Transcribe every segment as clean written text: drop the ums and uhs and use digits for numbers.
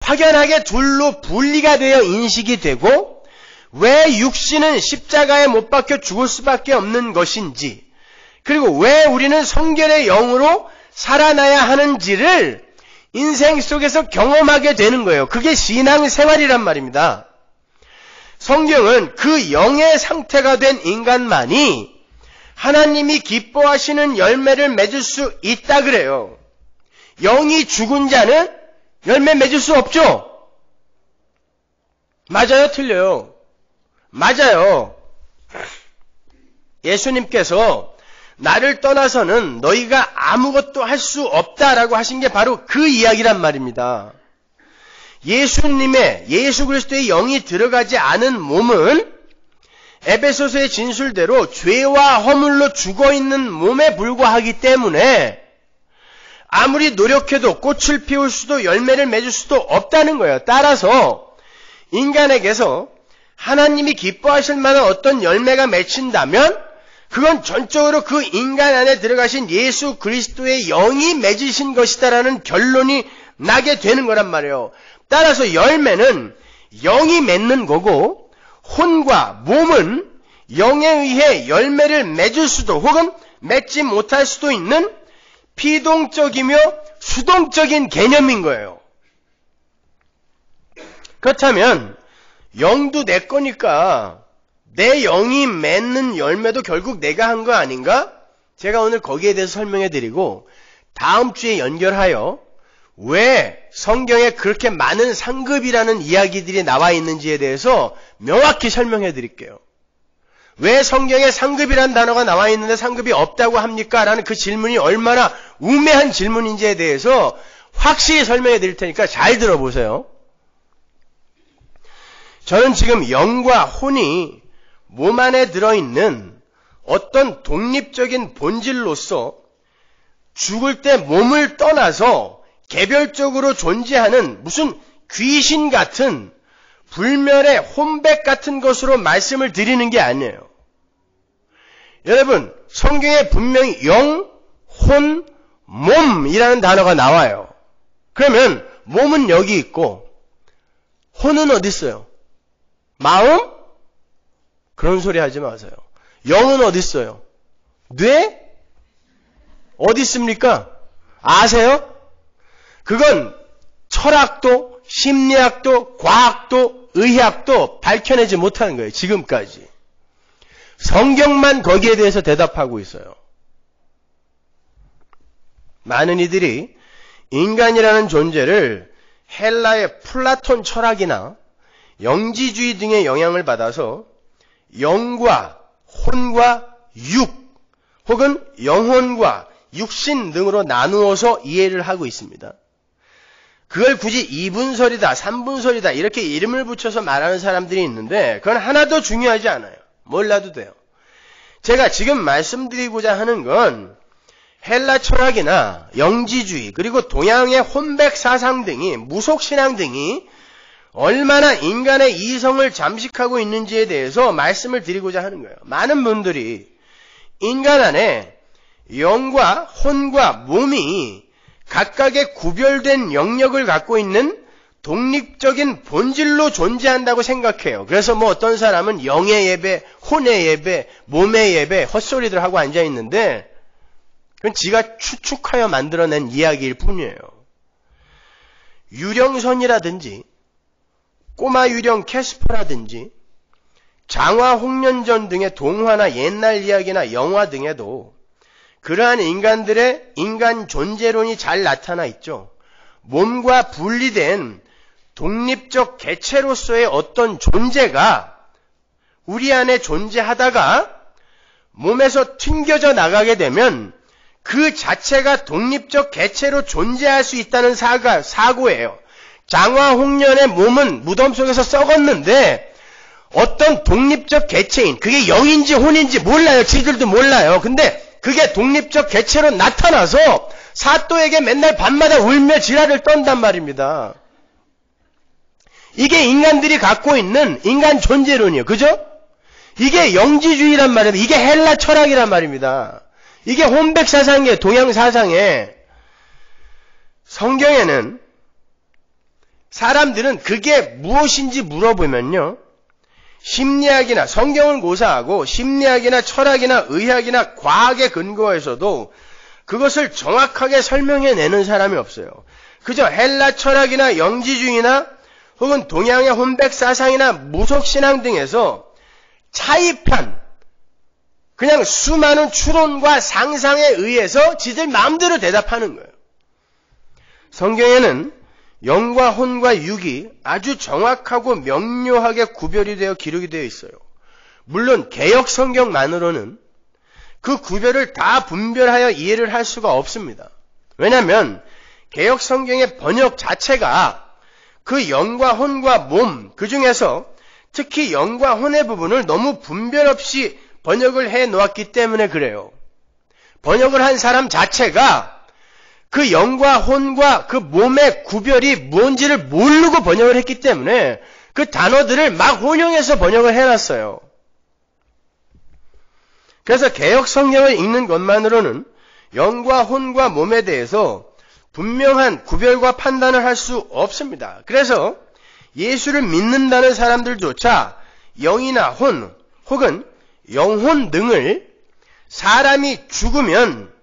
확연하게 둘로 분리가 되어 인식이 되고 왜 육신은 십자가에 못 박혀 죽을 수밖에 없는 것인지 그리고 왜 우리는 성결의 영으로 살아나야 하는지를 인생 속에서 경험하게 되는 거예요. 그게 신앙생활이란 말입니다. 성경은 그 영의 상태가 된 인간만이 하나님이 기뻐하시는 열매를 맺을 수 있다 그래요. 영이 죽은 자는 열매 맺을 수 없죠? 맞아요? 틀려요? 맞아요. 예수님께서 나를 떠나서는 너희가 아무것도 할 수 없다라고 하신 게 바로 그 이야기란 말입니다. 예수 그리스도의 영이 들어가지 않은 몸은 에베소서의 진술대로 죄와 허물로 죽어있는 몸에 불과하기 때문에 아무리 노력해도 꽃을 피울 수도 열매를 맺을 수도 없다는 거예요. 따라서 인간에게서 하나님이 기뻐하실 만한 어떤 열매가 맺힌다면 그건 전적으로 그 인간 안에 들어가신 예수 그리스도의 영이 맺으신 것이다라는 결론이 나게 되는 거란 말이에요. 따라서 열매는 영이 맺는 거고 혼과 몸은 영에 의해 열매를 맺을 수도 혹은 맺지 못할 수도 있는 피동적이며 수동적인 개념인 거예요. 그렇다면 영도 내 거니까 내 영이 맺는 열매도 결국 내가 한 거 아닌가? 제가 오늘 거기에 대해서 설명해 드리고 다음 주에 연결하여 왜 성경에 그렇게 많은 상급이라는 이야기들이 나와 있는지에 대해서 명확히 설명해 드릴게요. 왜 성경에 상급이라는 단어가 나와 있는데 상급이 없다고 합니까? 라는 그 질문이 얼마나 우매한 질문인지에 대해서 확실히 설명해 드릴 테니까 잘 들어보세요. 저는 지금 영과 혼이 몸 안에 들어있는 어떤 독립적인 본질로서 죽을 때 몸을 떠나서 개별적으로 존재하는 무슨 귀신 같은 불멸의 혼백 같은 것으로 말씀을 드리는 게 아니에요. 여러분, 성경에 분명히 영, 혼, 몸이라는 단어가 나와요. 그러면 몸은 여기 있고 혼은 어디 있어요? 마음? 그런 소리 하지 마세요. 영은 어디 있어요? 뇌? 어디 있습니까? 아세요? 그건 철학도, 심리학도, 과학도, 의학도 밝혀내지 못하는 거예요. 지금까지. 성경만 거기에 대해서 대답하고 있어요. 많은 이들이 인간이라는 존재를 헬라의 플라톤 철학이나 영지주의 등의 영향을 받아서 영과 혼과 육 혹은 영혼과 육신 등으로 나누어서 이해를 하고 있습니다. 그걸 굳이 2분설이다, 3분설이다 이렇게 이름을 붙여서 말하는 사람들이 있는데 그건 하나도 중요하지 않아요. 몰라도 돼요. 제가 지금 말씀드리고자 하는 건 헬라 철학이나 영지주의 그리고 동양의 혼백 사상 등이 무속신앙 등이 얼마나 인간의 이성을 잠식하고 있는지에 대해서 말씀을 드리고자 하는 거예요. 많은 분들이 인간 안에 영과 혼과 몸이 각각의 구별된 영역을 갖고 있는 독립적인 본질로 존재한다고 생각해요. 그래서 뭐 어떤 사람은 영의 예배, 혼의 예배, 몸의 예배 헛소리들 하고 앉아있는데 그건 지가 추측하여 만들어낸 이야기일 뿐이에요. 유령선이라든지 꼬마 유령 캐스퍼라든지 장화 홍련전 등의 동화나 옛날 이야기나 영화 등에도 그러한 인간들의 인간 존재론이 잘 나타나 있죠. 몸과 분리된 독립적 개체로서의 어떤 존재가 우리 안에 존재하다가 몸에서 튕겨져 나가게 되면 그 자체가 독립적 개체로 존재할 수 있다는 사고예요. 장화 홍련의 몸은 무덤 속에서 썩었는데 어떤 독립적 개체인, 그게 영인지 혼인지 몰라요. 지들도 몰라요. 근데 그게 독립적 개체로 나타나서 사또에게 맨날 밤마다 울며 지랄을 떤단 말입니다. 이게 인간들이 갖고 있는 인간 존재론이에요. 그죠? 이게 영지주의란 말입니다. 이게 헬라 철학이란 말입니다. 이게 혼백 사상이에요. 동양 사상에. 성경에는 사람들은 그게 무엇인지 물어보면요, 심리학이나 성경을 고사하고 심리학이나 철학이나 의학이나 과학에 근거해서도 그것을 정확하게 설명해내는 사람이 없어요. 그저 헬라 철학이나 영지주의나 혹은 동양의 혼백 사상이나 무속신앙 등에서 차입한 그냥 수많은 추론과 상상에 의해서 지들 마음대로 대답하는 거예요. 성경에는 영과 혼과 육이 아주 정확하고 명료하게 구별이 되어 기록이 되어 있어요. 물론 개역 성경만으로는 그 구별을 다 분별하여 이해를 할 수가 없습니다. 왜냐하면 개역 성경의 번역 자체가 그 영과 혼과 몸, 그 중에서 특히 영과 혼의 부분을 너무 분별 없이 번역을 해 놓았기 때문에 그래요. 번역을 한 사람 자체가 그 영과 혼과 그 몸의 구별이 뭔지를 모르고 번역을 했기 때문에 그 단어들을 막 혼용해서 번역을 해놨어요. 그래서 개역 성경을 읽는 것만으로는 영과 혼과 몸에 대해서 분명한 구별과 판단을 할 수 없습니다. 그래서 예수를 믿는다는 사람들조차 영이나 혼 혹은 영혼 등을 사람이 죽으면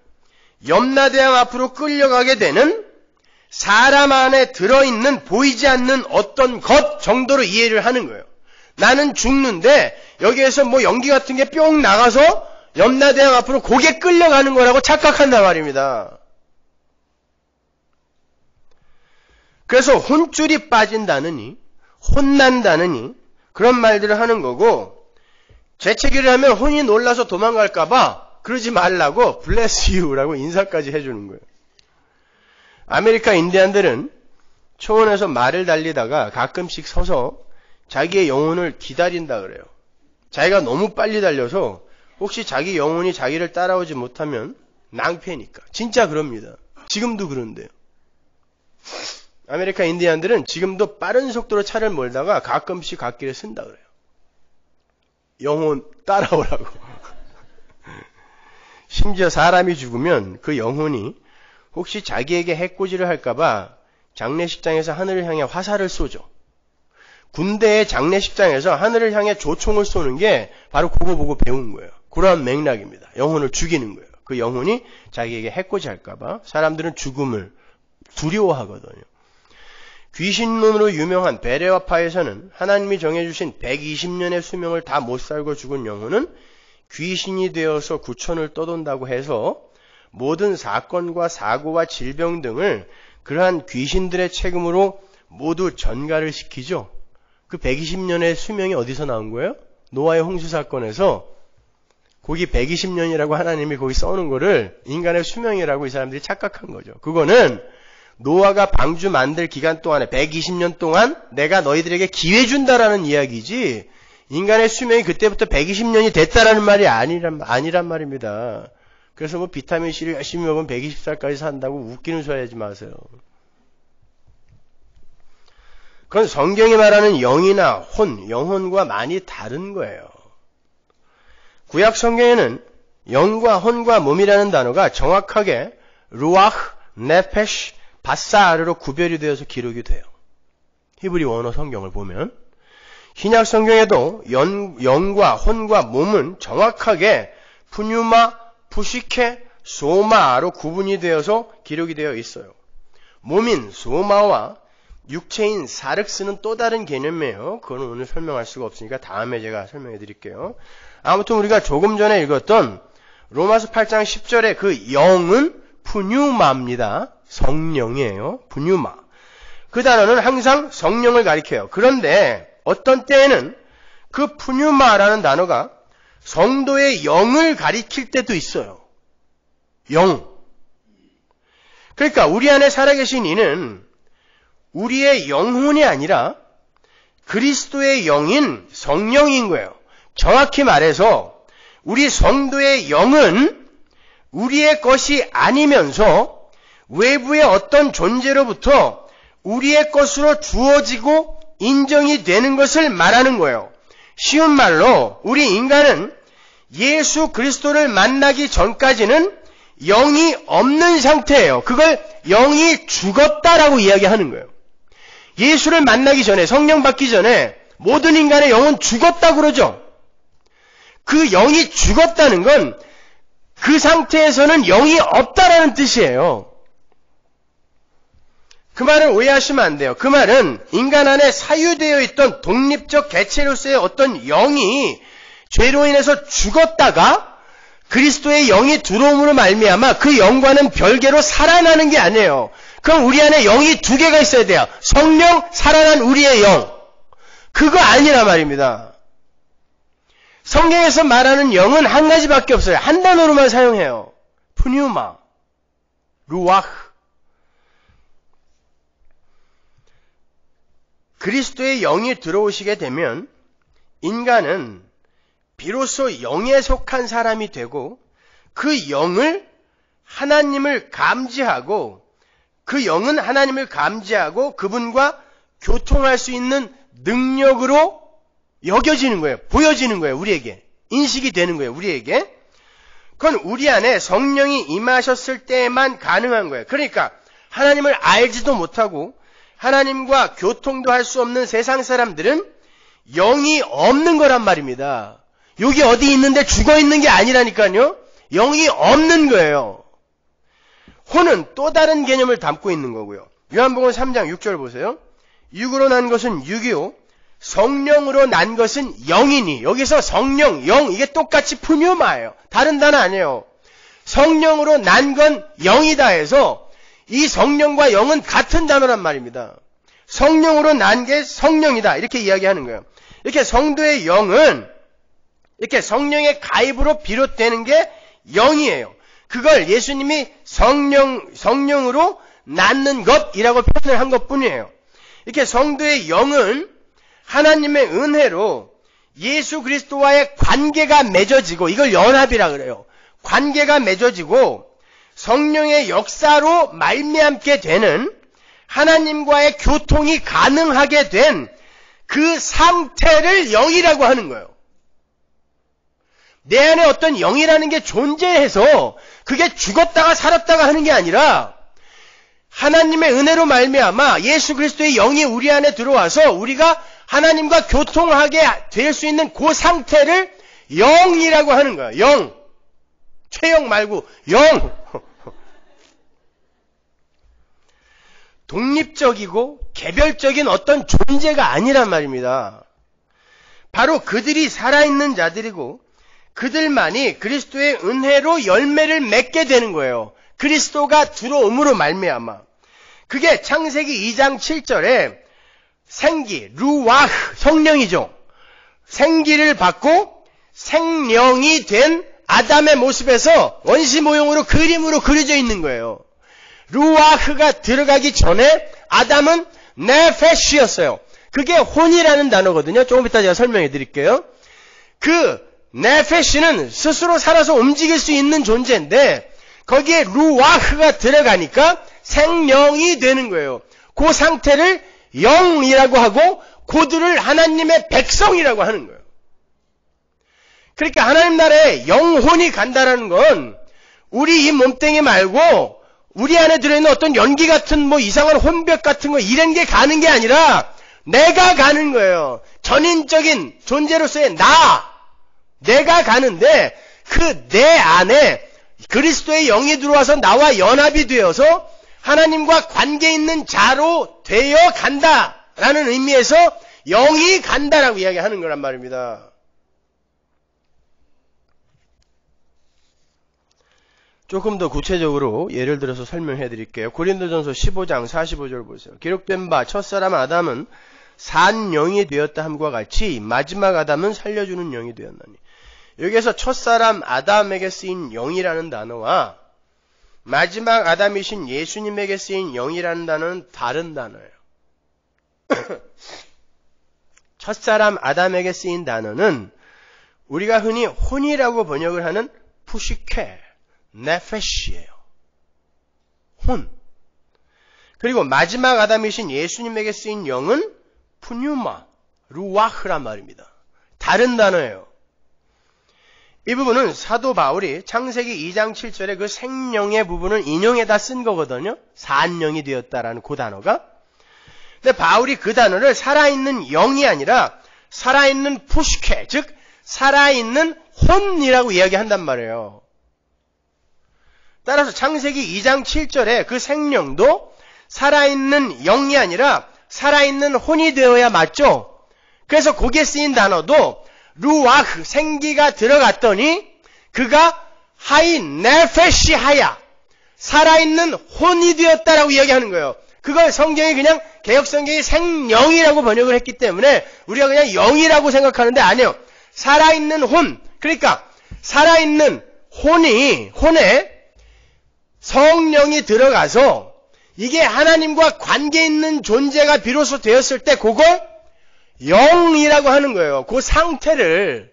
염라대왕 앞으로 끌려가게 되는 사람 안에 들어있는 보이지 않는 어떤 것 정도로 이해를 하는 거예요. 나는 죽는데 여기에서 뭐 연기 같은 게 뿅 나가서 염라대왕 앞으로 고개 끌려가는 거라고 착각한단 말입니다. 그래서 혼줄이 빠진다느니 혼난다느니 그런 말들을 하는 거고, 재채기를 하면 혼이 놀라서 도망갈까봐 그러지 말라고 bless you라고 인사까지 해주는 거예요. 아메리카 인디안들은 초원에서 말을 달리다가 가끔씩 서서 자기의 영혼을 기다린다 그래요. 자기가 너무 빨리 달려서 혹시 자기 영혼이 자기를 따라오지 못하면 낭패니까. 진짜 그럽니다. 지금도 그런데요. 아메리카 인디안들은 지금도 빠른 속도로 차를 몰다가 가끔씩 갓길에 쓴다 그래요. 영혼 따라오라고. 심지어 사람이 죽으면 그 영혼이 혹시 자기에게 해코지를 할까봐 장례식장에서 하늘을 향해 화살을 쏘죠. 군대의 장례식장에서 하늘을 향해 조총을 쏘는 게 바로 그거 보고 배운 거예요. 그러한 맥락입니다. 영혼을 죽이는 거예요. 그 영혼이 자기에게 해코지 할까봐 사람들은 죽음을 두려워하거든요. 귀신론으로 유명한 베레와파에서는 하나님이 정해주신 120년의 수명을 다 못 살고 죽은 영혼은 귀신이 되어서 구천을 떠돈다고 해서 모든 사건과 사고와 질병 등을 그러한 귀신들의 책임으로 모두 전가를 시키죠. 그 120년의 수명이 어디서 나온 거예요? 노아의 홍수 사건에서 거기 120년이라고 하나님이 거기 써놓은 거를 인간의 수명이라고 이 사람들이 착각한 거죠. 그거는 노아가 방주 만들 기간 동안에 120년 동안 내가 너희들에게 기회 준다라는 이야기지, 인간의 수명이 그때부터 120년이 됐다라는 말이 아니란 말입니다. 그래서 뭐 비타민C를 열심히 먹으면 120살까지 산다고 웃기는 소리 하지 마세요. 그건 성경이 말하는 영이나 혼, 영혼과 많이 다른 거예요. 구약 성경에는 영과 혼과 몸이라는 단어가 정확하게 루아흐, 네페시, 바사르로 구별이 되어서 기록이 돼요. 히브리 원어 성경을 보면 신약 성경에도 영과 혼과 몸은 정확하게 푸뉴마, 푸시케, 소마로 구분이 되어서 기록이 되어 있어요. 몸인 소마와 육체인 사륵스는 또 다른 개념이에요. 그건 오늘 설명할 수가 없으니까 다음에 제가 설명해 드릴게요. 아무튼 우리가 조금 전에 읽었던 로마서 8장 10절의 그 영은 푸뉴마입니다. 성령이에요. 푸뉴마. 그 단어는 항상 성령을 가리켜요. 그런데 어떤 때에는 그 푸뉴마라는 단어가 성도의 영을 가리킬 때도 있어요. 영. 그러니까 우리 안에 살아계신 이는 우리의 영혼이 아니라 그리스도의 영인 성령인 거예요. 정확히 말해서 우리 성도의 영은 우리의 것이 아니면서 외부의 어떤 존재로부터 우리의 것으로 주어지고 인정이 되는 것을 말하는 거예요. 쉬운 말로 우리 인간은 예수 그리스도를 만나기 전까지는 영이 없는 상태예요. 그걸 영이 죽었다라고 이야기하는 거예요. 예수를 만나기 전에, 성령 받기 전에 모든 인간의 영은 죽었다고 그러죠. 그 영이 죽었다는 건 그 상태에서는 영이 없다라는 뜻이에요. 그 말을 오해하시면 안 돼요. 그 말은 인간 안에 사유되어 있던 독립적 개체로서의 어떤 영이 죄로 인해서 죽었다가 그리스도의 영이 들어옴으로 말미암아 그 영과는 별개로 살아나는 게 아니에요. 그럼 우리 안에 영이 두 개가 있어야 돼요. 성령, 살아난 우리의 영. 그거 아니란 말입니다. 성경에서 말하는 영은 한 가지밖에 없어요. 한 단어로만 사용해요. 푸뉴마, 루아흐. 그리스도의 영이 들어오시게 되면 인간은 비로소 영에 속한 사람이 되고 그 영을 하나님을 감지하고 그 영은 하나님을 감지하고 그분과 교통할 수 있는 능력으로 여겨지는 거예요. 보여지는 거예요. 우리에게. 인식이 되는 거예요. 우리에게. 그건 우리 안에 성령이 임하셨을 때만 가능한 거예요. 그러니까 하나님을 알지도 못하고 하나님과 교통도 할 수 없는 세상 사람들은 영이 없는 거란 말입니다. 여기 어디 있는데 죽어 있는 게 아니라니까요. 영이 없는 거예요. 혼은 또 다른 개념을 담고 있는 거고요. 요한복음 3장 6절 보세요. 육으로 난 것은 육이요 성령으로 난 것은 영이니. 여기서 성령, 영 이게 똑같이 푸뉴마예요. 다른 단어 아니에요. 성령으로 난 건 영이다 해서 이 성령과 영은 같은 단어란 말입니다. 성령으로 난 게 성령이다 이렇게 이야기하는 거예요. 이렇게 성도의 영은 이렇게 성령의 가입으로 비롯되는 게 영이에요. 그걸 예수님이 성령으로 낳는 것이라고 표현을 한 것뿐이에요. 이렇게 성도의 영은 하나님의 은혜로 예수 그리스도와의 관계가 맺어지고 이걸 연합이라 그래요. 관계가 맺어지고 성령의 역사로 말미암게 되는 하나님과의 교통이 가능하게 된 그 상태를 영이라고 하는 거예요. 내 안에 어떤 영이라는 게 존재해서 그게 죽었다가 살았다가 하는 게 아니라 하나님의 은혜로 말미암아 예수 그리스도의 영이 우리 안에 들어와서 우리가 하나님과 교통하게 될 수 있는 그 상태를 영이라고 하는 거예요. 영. 최영 말고 영. 독립적이고 개별적인 어떤 존재가 아니란 말입니다. 바로 그들이 살아있는 자들이고 그들만이 그리스도의 은혜로 열매를 맺게 되는 거예요. 그리스도가 들어옴으로 말미암아. 그게 창세기 2장 7절에 생기, 루와흐, 성령이죠. 생기를 받고 생령이 된 아담의 모습에서 원시 모형으로 그림으로 그려져 있는 거예요. 루와흐가 들어가기 전에 아담은 네페시였어요. 그게 혼이라는 단어거든요. 조금 이따 제가 설명해 드릴게요. 그 네페시는 스스로 살아서 움직일 수 있는 존재인데 거기에 루와흐가 들어가니까 생명이 되는 거예요. 그 상태를 영이라고 하고 그들을 하나님의 백성이라고 하는 거예요. 그러니까 하나님 나라에 영혼이 간다라는 건 우리 이 몸뚱이 말고 우리 안에 들어있는 어떤 연기 같은 뭐 이상한 혼벽 같은 거 이런 게 가는 게 아니라 내가 가는 거예요. 전인적인 존재로서의 내가 가는데 그 내 안에 그리스도의 영이 들어와서 나와 연합이 되어서 하나님과 관계 있는 자로 되어 간다라는 의미에서 영이 간다라고 이야기하는 거란 말입니다. 조금 더 구체적으로 예를 들어서 설명해 드릴게요. 고린도전서 15장 45절 보세요. 기록된 바 첫사람 아담은 산 영이 되었다 함과 같이 마지막 아담은 살려주는 영이 되었나니. 여기에서 첫사람 아담에게 쓰인 영이라는 단어와 마지막 아담이신 예수님에게 쓰인 영이라는 단어는 다른 단어예요. 첫사람 아담에게 쓰인 단어는 우리가 흔히 혼이라고 번역을 하는 푸시케, 네페시예요. 혼. 그리고 마지막 아담이신 예수님에게 쓰인 영은 푸뉴마, 루와흐란 말입니다. 다른 단어예요. 이 부분은 사도 바울이 창세기 2장 7절에 그 생명의 부분을 인용해다 쓴 거거든요. 산영이 되었다라는 그 단어가. 근데 바울이 그 단어를 살아있는 영이 아니라 살아있는 푸시케, 즉 살아있는 혼이라고 이야기한단 말이에요. 따라서 창세기 2장 7절에 그 생명도 살아있는 영이 아니라 살아있는 혼이 되어야 맞죠? 그래서 거기에 쓰인 단어도 루아흐, 생기가 들어갔더니 그가 하이 네페시 하야, 살아있는 혼이 되었다라고 이야기하는 거예요. 그걸 성경이 그냥 개역성경이 생영이라고 번역을 했기 때문에 우리가 그냥 영이라고 생각하는데 아니에요. 살아있는 혼, 그러니까 살아있는 혼에 성령이 들어가서 이게 하나님과 관계 있는 존재가 비로소 되었을 때 그걸 영이라고 하는 거예요. 그 상태를.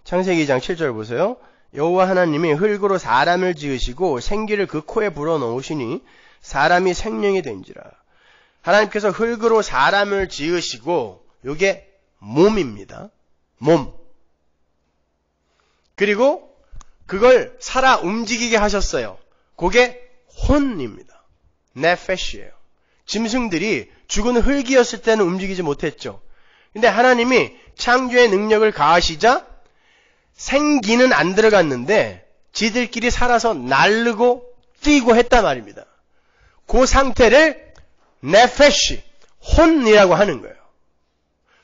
창세기 2장 7절 보세요. 여호와 하나님이 흙으로 사람을 지으시고 생기를 그 코에 불어넣으시니 사람이 생명이 된지라. 하나님께서 흙으로 사람을 지으시고 이게 몸입니다. 몸. 그리고 그걸 살아 움직이게 하셨어요. 그게 혼입니다. 네페시예요. 짐승들이 죽은 흙이었을 때는 움직이지 못했죠. 근데 하나님이 창조의 능력을 가하시자 생기는 안 들어갔는데 지들끼리 살아서 날르고 뛰고 했단 말입니다. 그 상태를 네페시, 혼이라고 하는 거예요.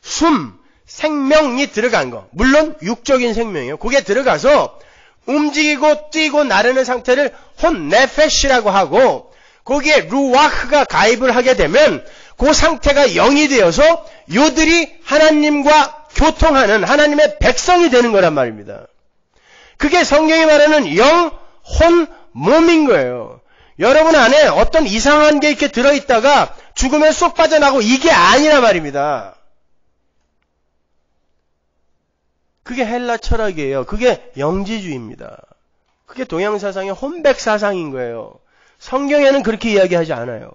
숨, 생명이 들어간 거. 물론 육적인 생명이에요. 그게 들어가서 움직이고 뛰고 나르는 상태를 혼, 네페시라고 하고 거기에 루와흐가 가입을 하게 되면 그 상태가 영이 되어서 요들이 하나님과 교통하는 하나님의 백성이 되는 거란 말입니다. 그게 성경이 말하는 영, 혼, 몸인 거예요. 여러분 안에 어떤 이상한 게 이렇게 들어있다가 죽으면 쏙 빠져나고 이게 아니란 말입니다. 그게 헬라 철학이에요. 그게 영지주의입니다. 그게 동양사상의 혼백사상인 거예요. 성경에는 그렇게 이야기하지 않아요.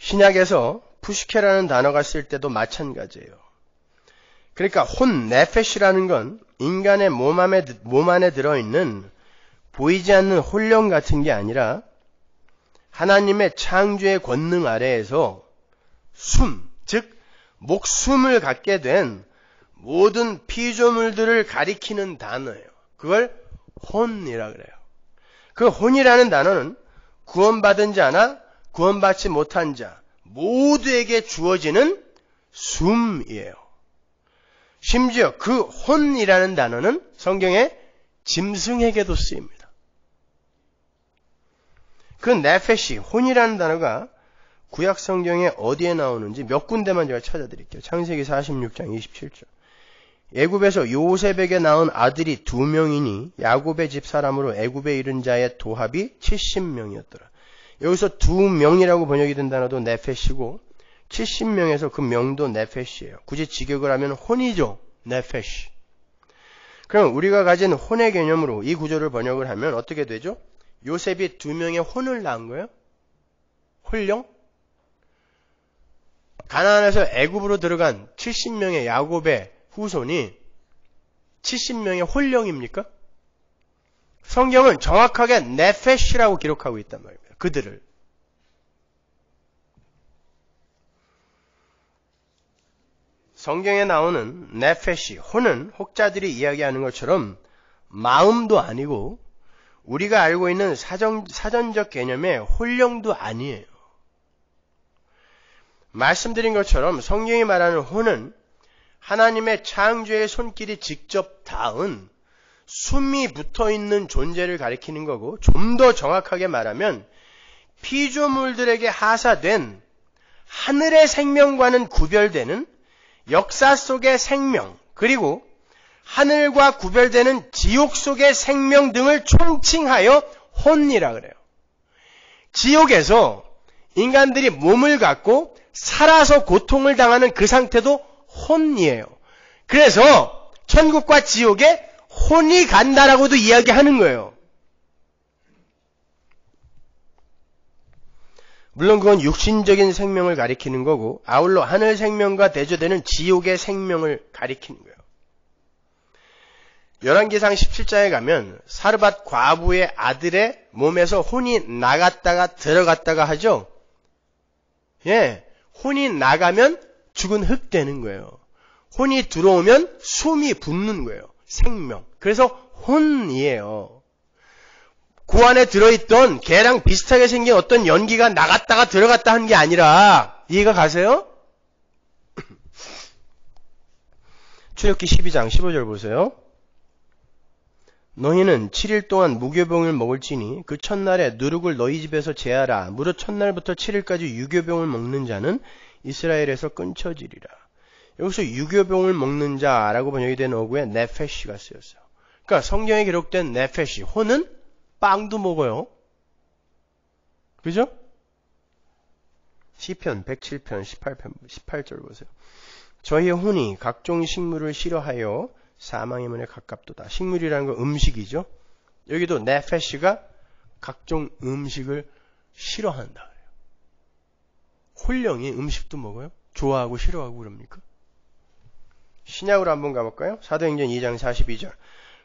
신약에서 푸시케라는 단어가 쓸 때도 마찬가지예요. 그러니까 혼, 네페시라는 건 인간의 몸 안에 들어있는 보이지 않는 혼령 같은 게 아니라 하나님의 창조의 권능 아래에서 숨, 즉 목숨을 갖게 된 모든 피조물들을 가리키는 단어예요. 그걸 혼이라 그래요. 그 혼이라는 단어는 구원받은 자나 구원받지 못한 자 모두에게 주어지는 숨이에요. 심지어 그 혼이라는 단어는 성경에 짐승에게도 쓰입니다. 그 네페시, 혼이라는 단어가 구약 성경에 어디에 나오는지 몇 군데만 제가 찾아드릴게요. 창세기 46장 27절. 애굽에서 요셉에게 낳은 아들이 2명이니 야곱의 집 사람으로 애굽에 이른 자의 도합이 70명이었더라. 여기서 2명이라고 번역이 된 단어도 네페시고 70명에서 그 명도 네페시예요. 굳이 직역을 하면 혼이죠. 네페시. 그럼 우리가 가진 혼의 개념으로 이 구조를 번역을 하면 어떻게 되죠? 요셉이 2명의 혼을 낳은 거예요? 혼령? 가나안에서 애굽으로 들어간 70명의 야곱의 후손이 70명의 혼령입니까? 성경은 정확하게 네페시라고 기록하고 있단 말입니다. 그들을. 성경에 나오는 네페시, 혼은 혹자들이 이야기하는 것처럼 마음도 아니고 우리가 알고 있는 사전적 개념의 혼령도 아니에요. 말씀드린 것처럼 성경이 말하는 혼은 하나님의 창조의 손길이 직접 닿은 숨이 붙어있는 존재를 가리키는 거고 좀 더 정확하게 말하면 피조물들에게 하사된 하늘의 생명과는 구별되는 역사 속의 생명 그리고 하늘과 구별되는 지옥 속의 생명 등을 총칭하여 혼이라 그래요. 지옥에서 인간들이 몸을 갖고 살아서 고통을 당하는 그 상태도 혼이에요. 그래서 천국과 지옥에 혼이 간다라고도 이야기하는 거예요. 물론 그건 육신적인 생명을 가리키는 거고 아울러 하늘 생명과 대조되는 지옥의 생명을 가리키는 거예요. 열왕기상 17장에 가면 사르밧 과부의 아들의 몸에서 혼이 나갔다가 들어갔다가 하죠. 예, 혼이 나가면 죽은 흙 되는 거예요. 혼이 들어오면 숨이 붙는 거예요. 생명. 그래서 혼이에요. 그 안에 들어있던 개랑 비슷하게 생긴 어떤 연기가 나갔다가 들어갔다 한 게 아니라, 이해가 가세요? 출애굽기 12장 15절 보세요. 너희는 7일 동안 무교병을 먹을지니 그 첫날에 누룩을 너희 집에서 제하라. 무릇 첫날부터 7일까지 유교병을 먹는 자는 이스라엘에서 끊쳐지리라. 여기서 유교병을 먹는 자라고 번역이 된 어구에 네페시가 쓰였어요. 그러니까 성경에 기록된 네페시, 혼은 빵도 먹어요. 그죠? 시편 107편 18절 보세요. 저희의 혼이 각종 식물을 싫어하여 사망의 문에 가깝도다. 식물이라는 건 음식이죠. 여기도 네페시가 각종 음식을 싫어한다. 홀령이 음식도 먹어요? 좋아하고 싫어하고 그럽니까? 신약으로 한번 가볼까요? 사도행전 2장 42절.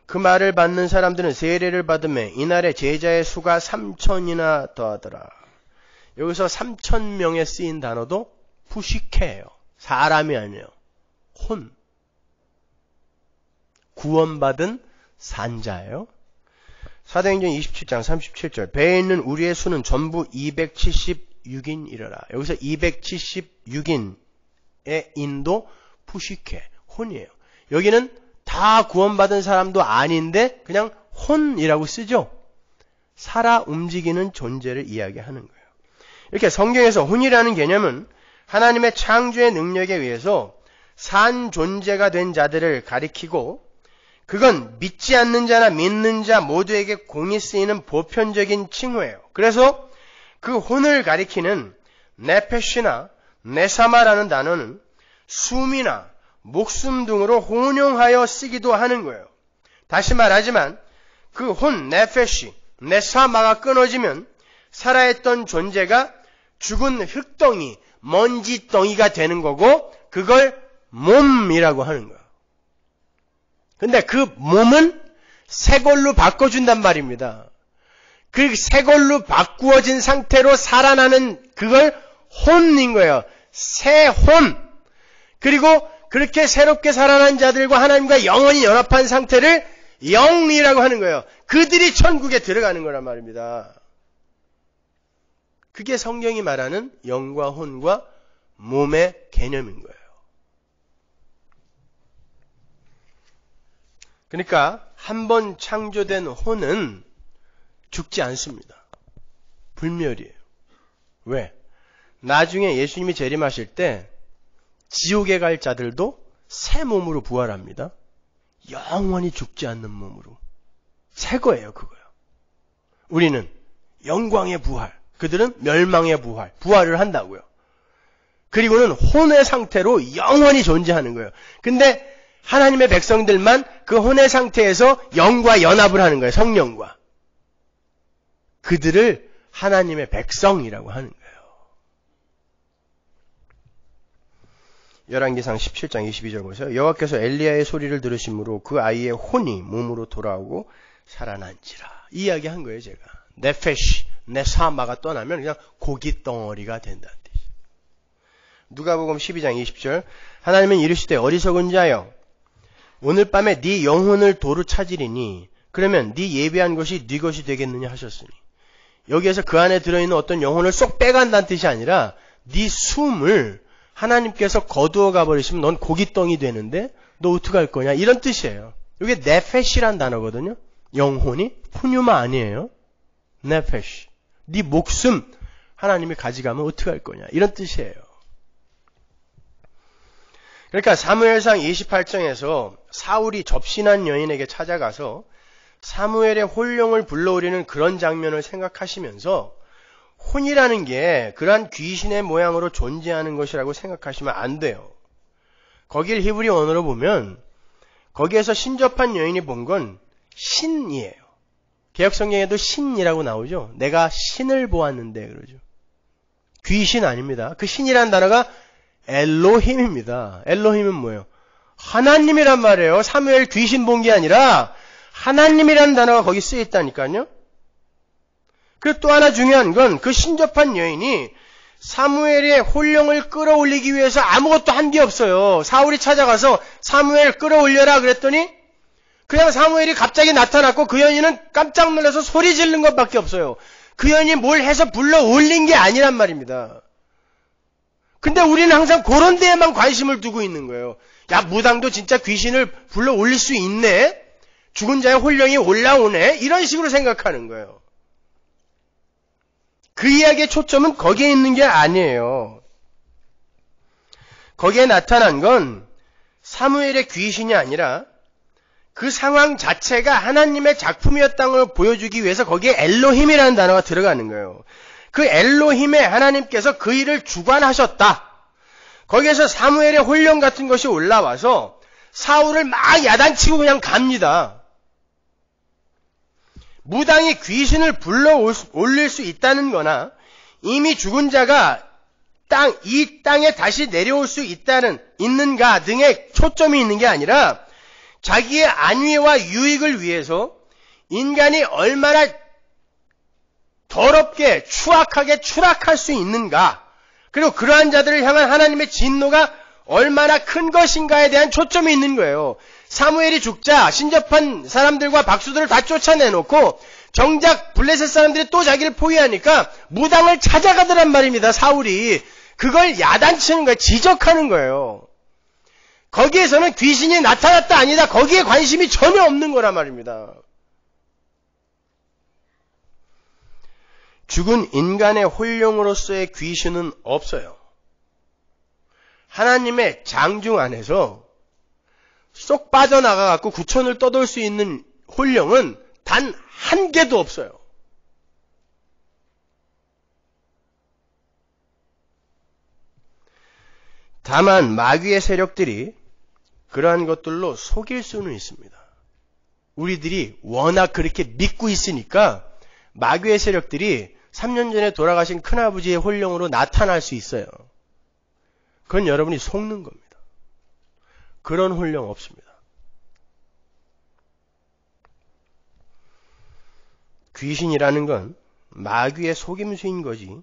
그 말을 받는 사람들은 세례를 받으며 이날에 제자의 수가 3,000이나 더하더라. 여기서 3,000명에 쓰인 단어도 푸시케예요. 사람이 아니에요. 혼. 구원받은 산자예요. 사도행전 27장 37절. 배에 있는 우리의 수는 전부 276인이러라. 여기서 276인의 인도 푸시케, 혼이에요. 여기는 다 구원받은 사람도 아닌데 그냥 혼이라고 쓰죠. 살아 움직이는 존재를 이야기하는 거예요. 이렇게 성경에서 혼이라는 개념은 하나님의 창조의 능력에 의해서 산 존재가 된 자들을 가리키고, 그건 믿지 않는 자나 믿는 자 모두에게 공이 쓰이는 보편적인 칭호예요. 그래서 그 혼을 가리키는 네페시나 네사마라는 단어는 숨이나 목숨 등으로 혼용하여 쓰기도 하는 거예요. 다시 말하지만 그 혼, 네페시, 네사마가 끊어지면 살아있던 존재가 죽은 흙덩이, 먼지덩이가 되는 거고, 그걸 몸이라고 하는 거예요. 근데 그 몸은 새 걸로 바꿔준단 말입니다. 그 새 걸로 바꾸어진 상태로 살아나는 그걸 혼인 거예요. 새 혼. 그리고 그렇게 새롭게 살아난 자들과 하나님과 영원히 연합한 상태를 영이라고 하는 거예요. 그들이 천국에 들어가는 거란 말입니다. 그게 성경이 말하는 영과 혼과 몸의 개념인 거예요. 그러니까 한 번 창조된 혼은 죽지 않습니다. 불멸이에요. 왜? 나중에 예수님이 재림하실 때 지옥에 갈 자들도 새 몸으로 부활합니다. 영원히 죽지 않는 몸으로. 새 거예요, 그거요. 우리는 영광의 부활, 그들은 멸망의 부활, 부활을 한다고요. 그리고는 혼의 상태로 영원히 존재하는 거예요. 근데 하나님의 백성들만 그 혼의 상태에서 영과 연합을 하는 거예요. 성령과. 그들을 하나님의 백성이라고 하는 거예요. 열왕기상 17장 22절 보세요. 여호와께서 엘리야의 소리를 들으심으로 그 아이의 혼이 몸으로 돌아오고 살아난지라. 이 이야기 한 거예요, 제가. 네페시, 네사마가 떠나면 그냥 고기 덩어리가 된다는 뜻이에요. 누가복음 12장 20절. 하나님은 이르시되 어리석은 자여, 오늘 밤에 네 영혼을 도로 찾으리니 그러면 네 예비한 것이 네 것이 되겠느냐 하셨으니, 여기에서 그 안에 들어있는 어떤 영혼을 쏙 빼간다는 뜻이 아니라 네 숨을 하나님께서 거두어 가버리시면 넌 고깃덩이 되는데 너 어떡할 거냐, 이런 뜻이에요. 이게 네페시란 단어거든요. 영혼이 푸뉴마 아니에요. 네페시. 네 목숨 하나님이 가져가면 어떡할 거냐, 이런 뜻이에요. 그러니까 사무엘상 28장에서 사울이 접신한 여인에게 찾아가서 사무엘의 혼령을 불러오리는 그런 장면을 생각하시면서 혼이라는 게 그러한 귀신의 모양으로 존재하는 것이라고 생각하시면 안 돼요. 거길 히브리 언어로 보면 거기에서 신접한 여인이 본 건 신이에요. 개역성경에도 신이라고 나오죠. 내가 신을 보았는데 그러죠. 귀신 아닙니다. 그 신이라는 단어가 엘로힘입니다. 엘로힘은 뭐예요? 하나님이란 말이에요. 사무엘 귀신 본 게 아니라 하나님이라는 단어가 거기 쓰여 있다니까요. 그리고 또 하나 중요한 건 그 신접한 여인이 사무엘의 혼령을 끌어올리기 위해서 아무것도 한 게 없어요. 사울이 찾아가서 사무엘 끌어올려라 그랬더니 그냥 사무엘이 갑자기 나타났고 그 여인은 깜짝 놀라서 소리 지르는 것밖에 없어요. 그 여인이 뭘 해서 불러 올린 게 아니란 말입니다. 근데 우리는 항상 그런 데에만 관심을 두고 있는 거예요. 야, 무당도 진짜 귀신을 불러 올릴 수 있네? 죽은 자의 혼령이 올라오네? 이런 식으로 생각하는 거예요. 그 이야기의 초점은 거기에 있는 게 아니에요. 거기에 나타난 건 사무엘의 귀신이 아니라 그 상황 자체가 하나님의 작품이었다는 걸 보여주기 위해서 거기에 엘로힘이라는 단어가 들어가는 거예요. 그 엘로힘의 하나님께서 그 일을 주관하셨다. 거기에서 사무엘의 혼령 같은 것이 올라와서 사울을 막 야단치고 그냥 갑니다. 무당이 귀신을 불러 올릴 수 있다는 거나 이미 죽은 자가 이 땅에 다시 내려올 수 있는가 등의 초점이 있는 게 아니라 자기의 안위와 유익을 위해서 인간이 얼마나 더럽게 추악하게 추락할 수 있는가, 그리고 그러한 자들을 향한 하나님의 진노가 얼마나 큰 것인가에 대한 초점이 있는 거예요. 사무엘이 죽자 신접한 사람들과 박수들을 다 쫓아내놓고 정작 블레셋 사람들이 또 자기를 포위하니까 무당을 찾아가더란 말입니다. 사울이 그걸 야단치는 거예요. 지적하는 거예요. 거기에서는 귀신이 나타났다 아니다 거기에 관심이 전혀 없는 거란 말입니다. 죽은 인간의 혼령으로서의 귀신은 없어요. 하나님의 장중 안에서 쏙 빠져나가갖고 구천을 떠돌 수 있는 혼령은 단 한 개도 없어요. 다만 마귀의 세력들이 그러한 것들로 속일 수는 있습니다. 우리들이 워낙 그렇게 믿고 있으니까 마귀의 세력들이 3년 전에 돌아가신 큰아버지의 혼령으로 나타날 수 있어요. 그건 여러분이 속는 겁니다. 그런 혼령 없습니다. 귀신이라는 건 마귀의 속임수인 거지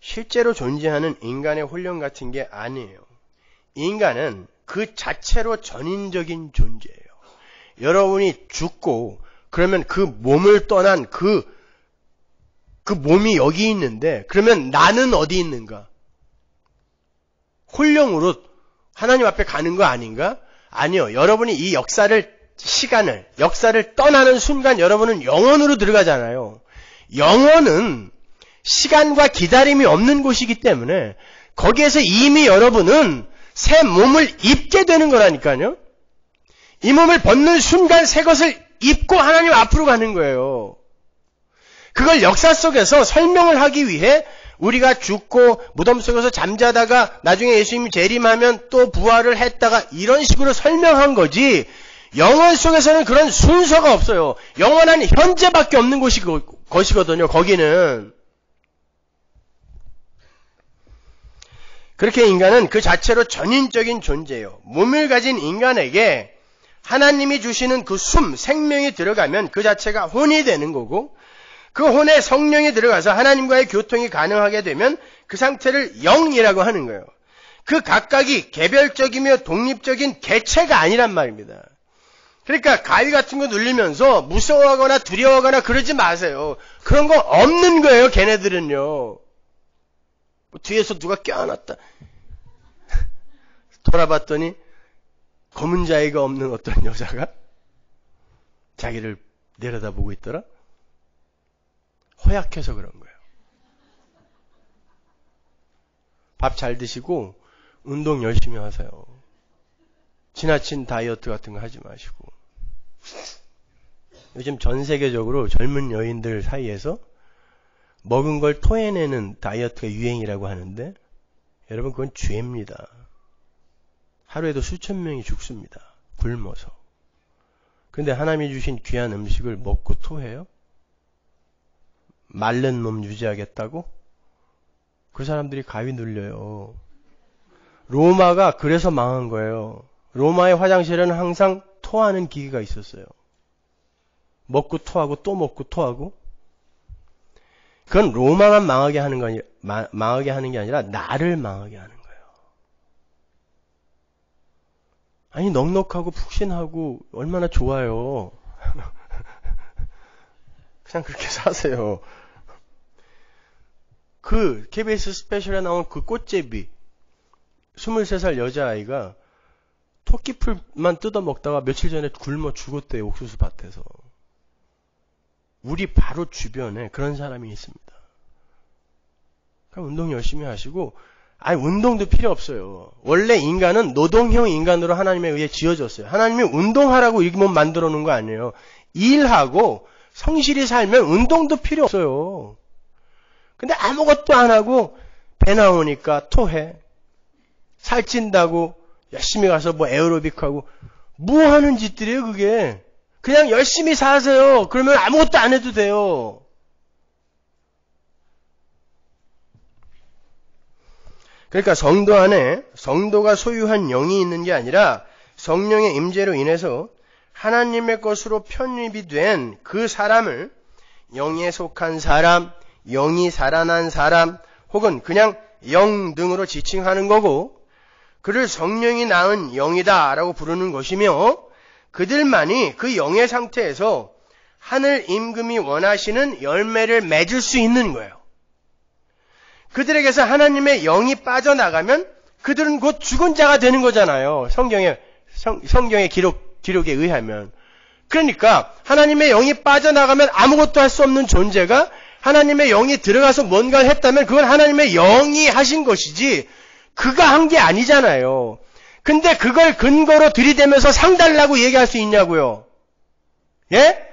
실제로 존재하는 인간의 혼령 같은 게 아니에요. 인간은 그 자체로 전인적인 존재예요. 여러분이 죽고 그러면 그 몸을 떠난 그 몸이 여기 있는데 그러면 나는 어디 있는가? 혼령으로 하나님 앞에 가는 거 아닌가? 아니요. 여러분이 이 역사를 떠나는 순간 여러분은 영혼으로 들어가잖아요. 영혼은 시간과 기다림이 없는 곳이기 때문에 거기에서 이미 여러분은 새 몸을 입게 되는 거라니까요. 이 몸을 벗는 순간 새 것을 입고 하나님 앞으로 가는 거예요. 그걸 역사 속에서 설명을 하기 위해 우리가 죽고 무덤 속에서 잠자다가 나중에 예수님이 재림하면 또 부활을 했다가 이런 식으로 설명한 거지, 영혼 속에서는 그런 순서가 없어요. 영원한 현재밖에 없는 것이거든요. 거기는. 그렇게 인간은 그 자체로 전인적인 존재예요. 몸을 가진 인간에게 하나님이 주시는 그 생명이 들어가면 그 자체가 혼이 되는 거고, 그 혼에 성령이 들어가서 하나님과의 교통이 가능하게 되면 그 상태를 영이라고 하는 거예요. 그 각각이 개별적이며 독립적인 개체가 아니란 말입니다. 그러니까 가위 같은 거 눌리면서 무서워하거나 두려워하거나 그러지 마세요. 그런 거 없는 거예요, 걔네들은요. 뒤에서 누가 껴안았다. 돌아봤더니 검은 자위가 없는 어떤 여자가 자기를 내려다보고 있더라. 허약해서 그런 거예요. 밥 잘 드시고 운동 열심히 하세요. 지나친 다이어트 같은 거 하지 마시고. 요즘 전 세계적으로 젊은 여인들 사이에서 먹은 걸 토해내는 다이어트가 유행이라고 하는데, 여러분 그건 죄입니다. 하루에도 수천 명이 죽습니다. 굶어서. 근데 하나님이 주신 귀한 음식을 먹고 토해요? 마른 몸 유지하겠다고? 그 사람들이 가위 눌려요. 로마가 그래서 망한 거예요. 로마의 화장실에는 항상 토하는 기계가 있었어요. 먹고 토하고 또 먹고 토하고. 그건 로마만 망하게 하는 게 아니라 나를 망하게 하는 거예요. 아니, 넉넉하고 푹신하고 얼마나 좋아요. 그냥 그렇게 사세요. 그 KBS 스페셜에 나온 그 꽃제비 23살 여자아이가 토끼풀만 뜯어먹다가 며칠 전에 굶어 죽었대요. 옥수수 밭에서. 우리 바로 주변에 그런 사람이 있습니다. 그럼 운동 열심히 하시고, 운동도 필요 없어요. 원래 인간은 노동형 인간으로 하나님에 의해 지어졌어요. 하나님이 운동하라고 이 몸 만들어 놓은 거 아니에요. 일하고 성실히 살면 운동도 필요 없어요. 근데 아무것도 안 하고 배 나오니까 토해. 살찐다고 열심히 가서 뭐 에어로빅하고 뭐 하는 짓들이에요, 그게. 그냥 열심히 사세요. 그러면 아무것도 안 해도 돼요. 그러니까 성도 안에 성도가 소유한 영이 있는 게 아니라 성령의 임재로 인해서 하나님의 것으로 편입이 된 그 사람을 영에 속한 사람, 영이 살아난 사람, 혹은 그냥 영 등으로 지칭하는 거고, 그를 성령이 낳은 영이다라고 부르는 것이며, 그들만이 그 영의 상태에서 하늘 임금이 원하시는 열매를 맺을 수 있는 거예요. 그들에게서 하나님의 영이 빠져나가면 그들은 곧 죽은 자가 되는 거잖아요. 성경의 기록에 의하면. 그러니까 하나님의 영이 빠져나가면 아무것도 할 수 없는 존재가 하나님의 영이 들어가서 뭔가를 했다면 그건 하나님의 영이 하신 것이지 그가 한 게 아니잖아요. 근데 그걸 근거로 들이대면서 상 달라고 얘기할 수 있냐고요. 예?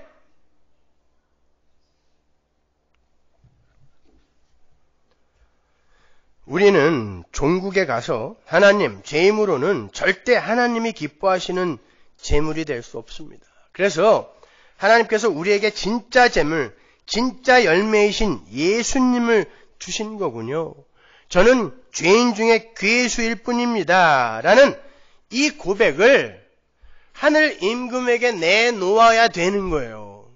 우리는 종국에 가서 하나님, 재물로는 절대 하나님이 기뻐하시는 재물이 될 수 없습니다. 그래서 하나님께서 우리에게 진짜 재물, 진짜 열매이신 예수님을 주신 거군요. 저는 죄인 중에 괴수일 뿐입니다. 라는 이 고백을 하늘 임금에게 내놓아야 되는 거예요.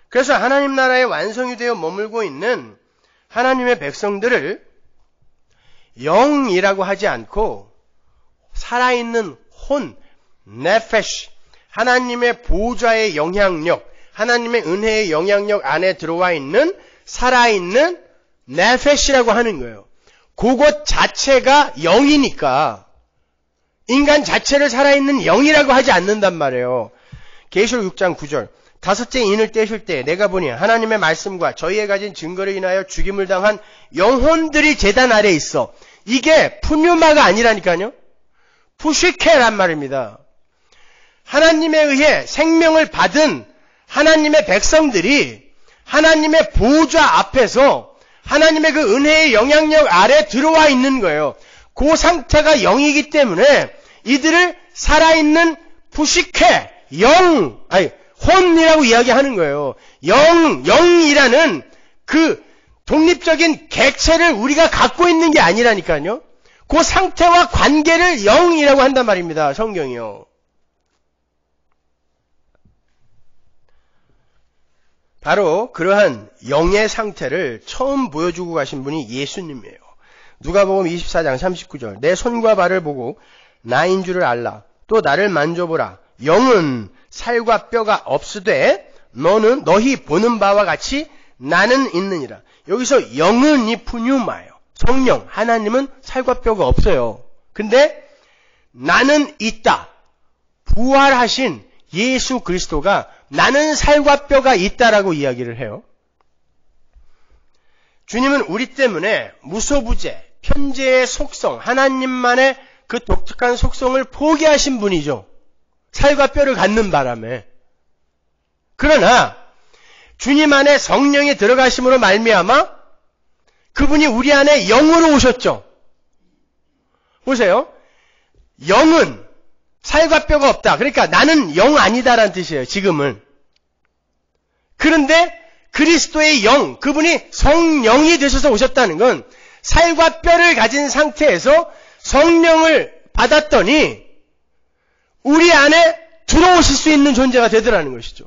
그래서 하나님 나라의 완성이 되어 머물고 있는 하나님의 백성들을 영이라고 하지 않고 살아있는 혼, 네페시, 하나님의 보좌의 영향력, 하나님의 은혜의 영향력 안에 들어와 있는 살아있는 네페시라고 하는 거예요. 그것 자체가 영이니까 인간 자체를 살아있는 영이라고 하지 않는단 말이에요. 계시록 6장 9절. 다섯째 인을 떼실 때 내가 보니 하나님의 말씀과 저희의 가진 증거를 인하여 죽임을 당한 영혼들이 제단 아래에 있어. 이게 푸뉴마가 아니라니까요. 푸시케란 말입니다. 하나님에 의해 생명을 받은 하나님의 백성들이 하나님의 보좌 앞에서 하나님의 그 은혜의 영향력 아래 들어와 있는 거예요. 그 상태가 영이기 때문에 이들을 살아있는 푸시케, 혼이라고 이야기하는 거예요. 영이라는 그 독립적인 객체를 우리가 갖고 있는 게 아니라니까요. 그 상태와 관계를 영이라고 한단 말입니다. 성경이요. 바로 그러한 영의 상태를 처음 보여주고 가신 분이 예수님이에요. 누가복음 24장 39절. 내 손과 발을 보고 나인 줄을 알라. 또 나를 만져보라. 영은 살과 뼈가 없으되 너희 보는 바와 같이 나는 있느니라. 여기서 영은 이 푸뉴마예요. 성령, 하나님은 살과 뼈가 없어요. 근데 나는 있다. 부활하신 예수 그리스도가 나는 살과 뼈가 있다라고 이야기를 해요. 주님은 우리 때문에 무소부재, 편재의 속성, 하나님만의 그 독특한 속성을 포기하신 분이죠. 살과 뼈를 갖는 바람에. 그러나 주님 안에 성령이 들어가심으로 말미암아 그분이 우리 안에 영으로 오셨죠. 보세요. 영은 살과 뼈가 없다. 그러니까 나는 영 아니다라는 뜻이에요. 지금은. 그런데 그리스도의 영, 그분이 성령이 되셔서 오셨다는 건 살과 뼈를 가진 상태에서 성령을 받았더니 우리 안에 들어오실 수 있는 존재가 되더라는 것이죠.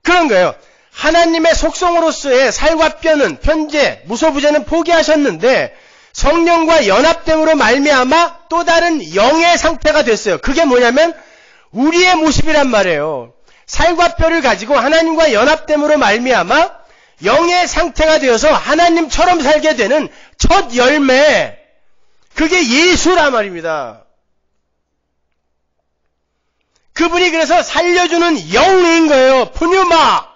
그런 거예요. 하나님의 속성으로서의 살과 뼈는 편재, 무소부재는 포기하셨는데 성령과 연합됨으로 말미암아 또 다른 영의 상태가 됐어요. 그게 뭐냐면 우리의 모습이란 말이에요. 살과 뼈를 가지고 하나님과 연합됨으로 말미암아 영의 상태가 되어서 하나님처럼 살게 되는 첫 열매, 그게 예수란 말입니다. 그분이 그래서 살려주는 영인 거예요. 푸뉴마.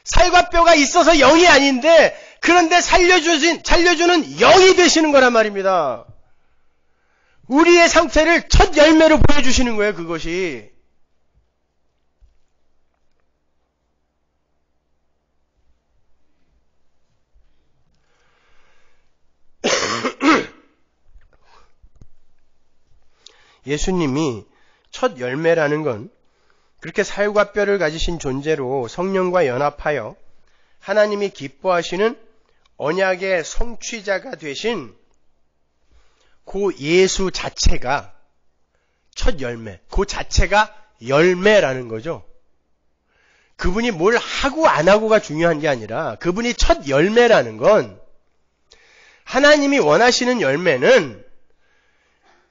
살과 뼈가 있어서 영이 아닌데 그런데 살려주는 영이 되시는 거란 말입니다. 우리의 상태를 첫 열매로 보여주시는 거예요. 그것이. 예수님이 첫 열매라는 건 그렇게 살과 뼈를 가지신 존재로 성령과 연합하여 하나님이 기뻐하시는 언약의 성취자가 되신 그 예수 자체가 첫 열매, 그 자체가 열매라는 거죠. 그분이 뭘 하고 안 하고가 중요한 게 아니라 그분이 첫 열매라는 건 하나님이 원하시는 열매는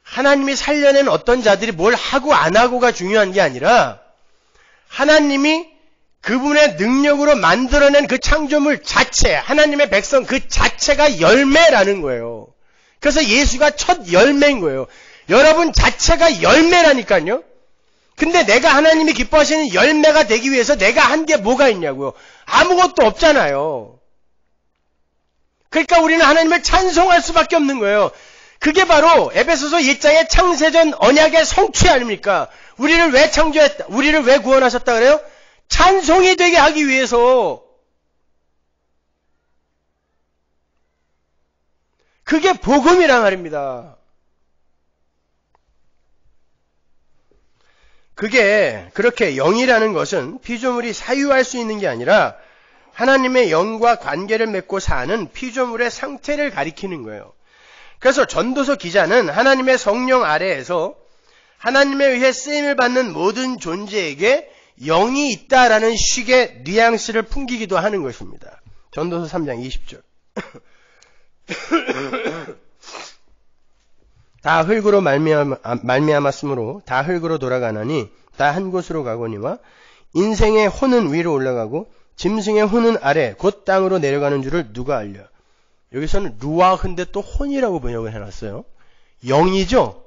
하나님이 살려낸 어떤 자들이 뭘 하고 안 하고가 중요한 게 아니라 하나님이 그분의 능력으로 만들어낸 그 창조물 자체, 하나님의 백성 그 자체가 열매라는 거예요. 그래서 예수가 첫 열매인 거예요. 여러분 자체가 열매라니까요. 근데 내가 하나님이 기뻐하시는 열매가 되기 위해서 내가 한 게 뭐가 있냐고요. 아무것도 없잖아요. 그러니까 우리는 하나님을 찬송할 수밖에 없는 거예요. 그게 바로 에베소서 1장의 창세전 언약의 성취 아닙니까? 우리를 왜 창조했다, 우리를 왜 구원하셨다 그래요? 찬송이 되게 하기 위해서. 그게 복음이란 말입니다. 그게 그렇게 영이라는 것은 피조물이 사유할 수 있는 게 아니라 하나님의 영과 관계를 맺고 사는 피조물의 상태를 가리키는 거예요. 그래서 전도서 기자는 하나님의 성령 아래에서 하나님에 의해 쓰임을 받는 모든 존재에게 영이 있다라는 식의 뉘앙스를 풍기기도 하는 것입니다. 전도서 3장 20절. 다 흙으로 말미암았으므로 다 흙으로 돌아가나니 다 한 곳으로 가거니와 인생의 혼은 위로 올라가고 짐승의 혼은 아래 곧 땅으로 내려가는 줄을 누가 알려. 여기서는 루아흐인데 또 혼이라고 번역을 해놨어요. 영이죠.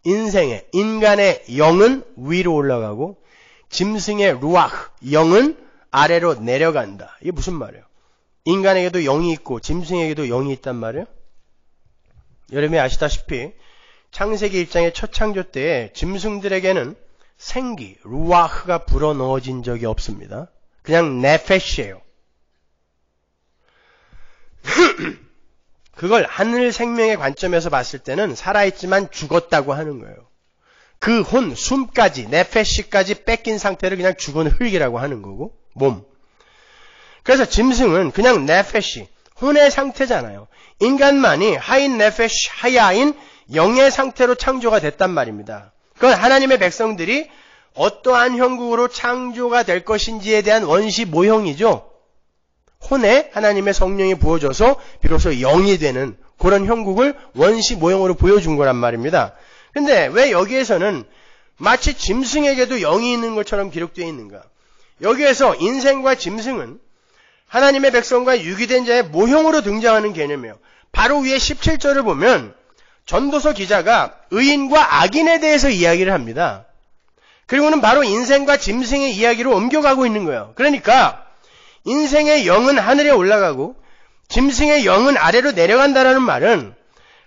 인간의 영은 위로 올라가고 짐승의 루아흐, 영은 아래로 내려간다. 이게 무슨 말이에요? 인간에게도 영이 있고 짐승에게도 영이 있단 말이에요? 여러분이 아시다시피 창세기 1장의 첫 창조 때에 짐승들에게는 생기, 루아흐가 불어넣어진 적이 없습니다. 그냥 네페시예요. 그걸 하늘 생명의 관점에서 봤을 때는 살아있지만 죽었다고 하는 거예요. 그 혼, 숨까지, 네페시까지 뺏긴 상태를 그냥 죽은 흙이라고 하는 거고, 몸. 그래서 짐승은 그냥 네페시, 혼의 상태잖아요. 인간만이 하인 네페시, 하야인 영의 상태로 창조가 됐단 말입니다. 그건 하나님의 백성들이 어떠한 형국으로 창조가 될 것인지에 대한 원시 모형이죠. 혼에 하나님의 성령이 부어져서 비로소 영이 되는 그런 형국을 원시 모형으로 보여준 거란 말입니다. 근데 왜 여기에서는 마치 짐승에게도 영이 있는 것처럼 기록되어 있는가? 여기에서 인생과 짐승은 하나님의 백성과 유기된 자의 모형으로 등장하는 개념이에요. 바로 위에 17절을 보면 전도서 기자가 의인과 악인에 대해서 이야기를 합니다. 그리고는 바로 인생과 짐승의 이야기로 옮겨가고 있는 거예요. 그러니까 인생의 영은 하늘에 올라가고 짐승의 영은 아래로 내려간다는 말은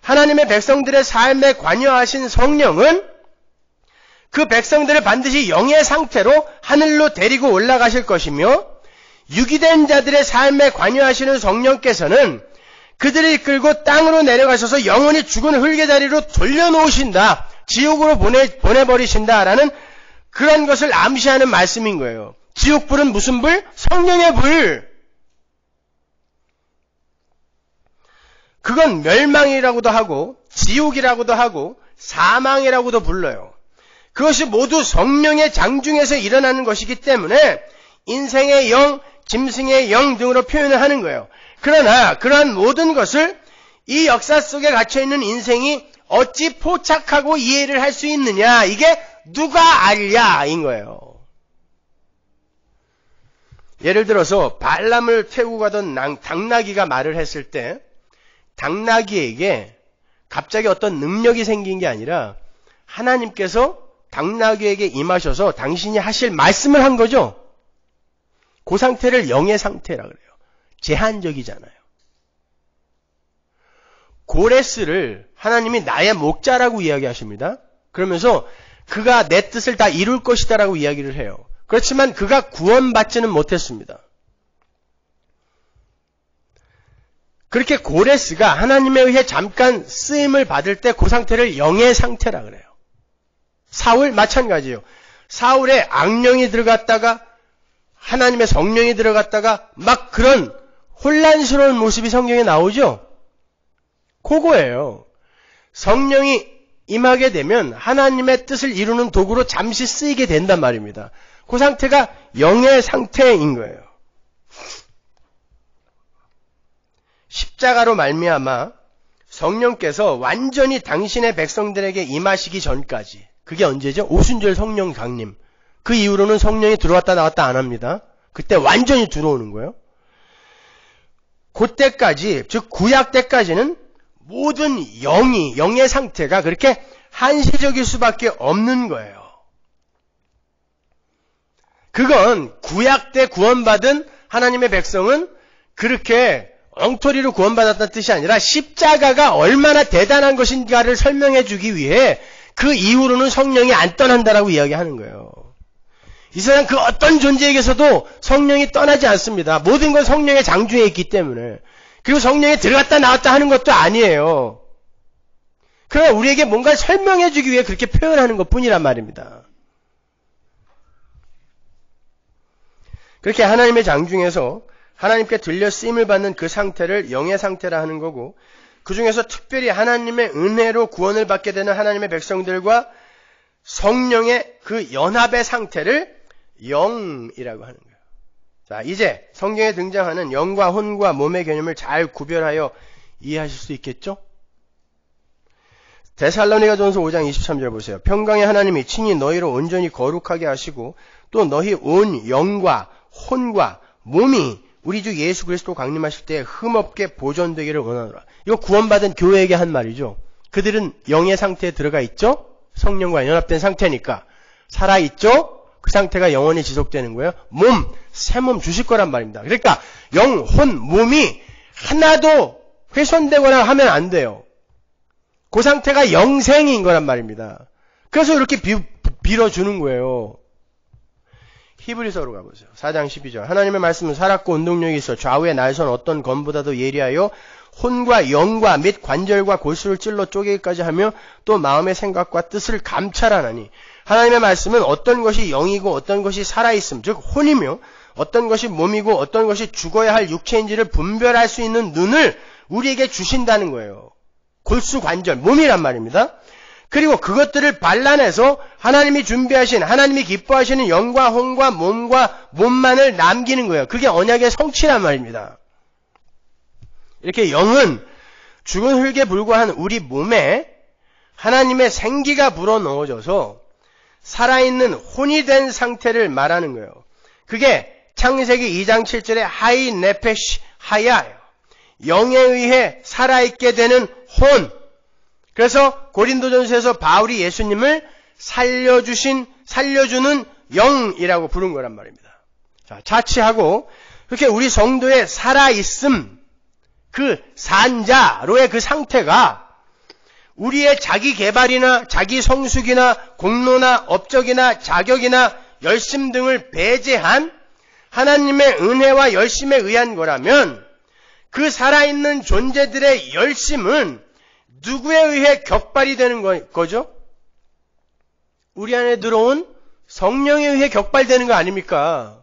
하나님의 백성들의 삶에 관여하신 성령은 그 백성들을 반드시 영의 상태로 하늘로 데리고 올라가실 것이며 유기된 자들의 삶에 관여하시는 성령께서는 그들을 이끌고 땅으로 내려가셔서 영원히 죽은 흙의 자리로 돌려놓으신다. 지옥으로 보내버리신다라는 그런 것을 암시하는 말씀인 거예요. 지옥불은 무슨 불? 성령의 불. 그건 멸망이라고도 하고 지옥이라고도 하고 사망이라고도 불러요. 그것이 모두 성령의 장중에서 일어나는 것이기 때문에 인생의 영, 짐승의 영 등으로 표현을 하는 거예요. 그러나 그러한 모든 것을 이 역사 속에 갇혀있는 인생이 어찌 포착하고 이해를 할 수 있느냐, 이게 누가 알랴인 거예요. 예를 들어서 발람을 태우고 가던 당나귀가 말을 했을 때 당나귀에게 갑자기 어떤 능력이 생긴 게 아니라 하나님께서 당나귀에게 임하셔서 당신이 하실 말씀을 한 거죠. 그 상태를 영의 상태라 그래요. 제한적이잖아요. 고레스를 하나님이 나의 목자라고 이야기하십니다. 그러면서 그가 내 뜻을 다 이룰 것이다라고 이야기를 해요. 그렇지만 그가 구원받지는 못했습니다. 그렇게 고레스가 하나님에 의해 잠깐 쓰임을 받을 때 그 상태를 영의 상태라 그래요. 사울 마찬가지예요. 사울에 악령이 들어갔다가 하나님의 성령이 들어갔다가 막 그런 혼란스러운 모습이 성경에 나오죠. 그거예요. 성령이 임하게 되면 하나님의 뜻을 이루는 도구로 잠시 쓰이게 된단 말입니다. 그 상태가 영의 상태인 거예요. 십자가로 말미암아 성령께서 완전히 당신의 백성들에게 임하시기 전까지, 그게 언제죠? 오순절 성령 강림. 그 이후로는 성령이 들어왔다 나왔다 안 합니다. 그때 완전히 들어오는 거예요. 그때까지, 즉 구약 때까지는 모든 영의 상태가 그렇게 한시적일 수밖에 없는 거예요. 그건 구약 때 구원받은 하나님의 백성은 그렇게 엉터리로 구원받았다는 뜻이 아니라 십자가가 얼마나 대단한 것인가를 설명해 주기 위해 그 이후로는 성령이 안 떠난다라고 이야기하는 거예요. 이 세상 그 어떤 존재에게서도 성령이 떠나지 않습니다. 모든 건 성령의 장중에 있기 때문에. 그리고 성령이 들어갔다 나왔다 하는 것도 아니에요. 그러나 우리에게 뭔가 설명해 주기 위해 그렇게 표현하는 것뿐이란 말입니다. 그렇게 하나님의 장중에서 하나님께 들려 쓰임을 받는 그 상태를 영의 상태라 하는 거고, 그 중에서 특별히 하나님의 은혜로 구원을 받게 되는 하나님의 백성들과 성령의 그 연합의 상태를 영이라고 하는 거예요. 자, 이제 성경에 등장하는 영과 혼과 몸의 개념을 잘 구별하여 이해하실 수 있겠죠? 데살로니가전서 5장 23절 보세요. 평강의 하나님이 친히 너희로 온전히 거룩하게 하시고 또 너희 온 영과 혼과 몸이 우리 주 예수 그리스도 강림하실 때 흠없게 보존되기를 원하노라. 이거 구원받은 교회에게 한 말이죠. 그들은 영의 상태에 들어가 있죠? 성령과 연합된 상태니까. 살아있죠? 그 상태가 영원히 지속되는 거예요. 몸, 새 몸 주실 거란 말입니다. 그러니까 영, 혼, 몸이 하나도 훼손되거나 하면 안 돼요. 그 상태가 영생인 거란 말입니다. 그래서 이렇게 빌어주는 거예요. 히브리서로 가보세요. 4장 12절. 하나님의 말씀은 살았고 운동력이 있어 좌우의 날선 어떤 검보다도 예리하여 혼과 영과 및 관절과 골수를 찔러 쪼개기까지 하며 또 마음의 생각과 뜻을 감찰하나니 하나님의 말씀은 어떤 것이 영이고 어떤 것이 살아있음, 즉 혼이며 어떤 것이 몸이고 어떤 것이 죽어야 할 육체인지를 분별할 수 있는 눈을 우리에게 주신다는 거예요. 골수, 관절, 몸이란 말입니다. 그리고 그것들을 발라내서 하나님이 준비하신, 하나님이 기뻐하시는 영과 혼과 몸과 몸만을 남기는 거예요. 그게 언약의 성취란 말입니다. 이렇게 영은 죽은 흙에 불과한 우리 몸에 하나님의 생기가 불어넣어져서 살아있는 혼이 된 상태를 말하는 거예요. 그게 창세기 2장 7절에 하이 네페시 하야예요. 영에 의해 살아있게 되는 혼. 그래서 고린도전서에서 바울이 예수님을 살려주는 영이라고 부른 거란 말입니다. 자, 자취하고 그렇게 우리 성도의 살아있음, 그 산자로의 그 상태가 우리의 자기 개발이나 자기 성숙이나 공로나 업적이나 자격이나 열심 등을 배제한 하나님의 은혜와 열심에 의한 거라면 그 살아있는 존재들의 열심은 누구에 의해 격발이 되는 거죠? 우리 안에 들어온 성령에 의해 격발되는 거 아닙니까?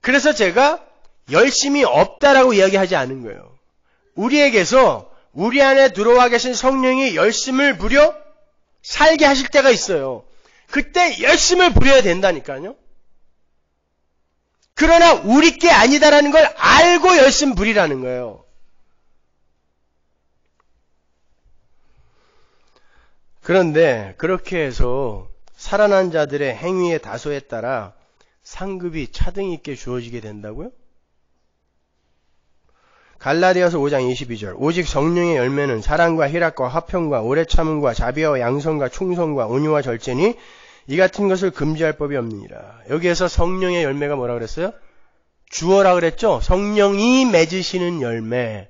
그래서 제가 열심이 없다라고 이야기하지 않은 거예요. 우리에게서 우리 안에 들어와 계신 성령이 열심을 부려 살게 하실 때가 있어요. 그때 열심을 부려야 된다니까요. 그러나 우리 게 아니다라는 걸 알고 열심 부리라는 거예요. 그런데 그렇게 해서 살아난 자들의 행위의 다소에 따라 상급이 차등 있게 주어지게 된다고요? 갈라디아서 5장 22절 오직 성령의 열매는 사랑과 희락과 화평과 오래 참음과 자비와 양선과 충성과 온유와 절제니 이 같은 것을 금지할 법이 없느니라. 여기에서 성령의 열매가 뭐라 그랬어요? 주어라 그랬죠? 성령이 맺으시는 열매.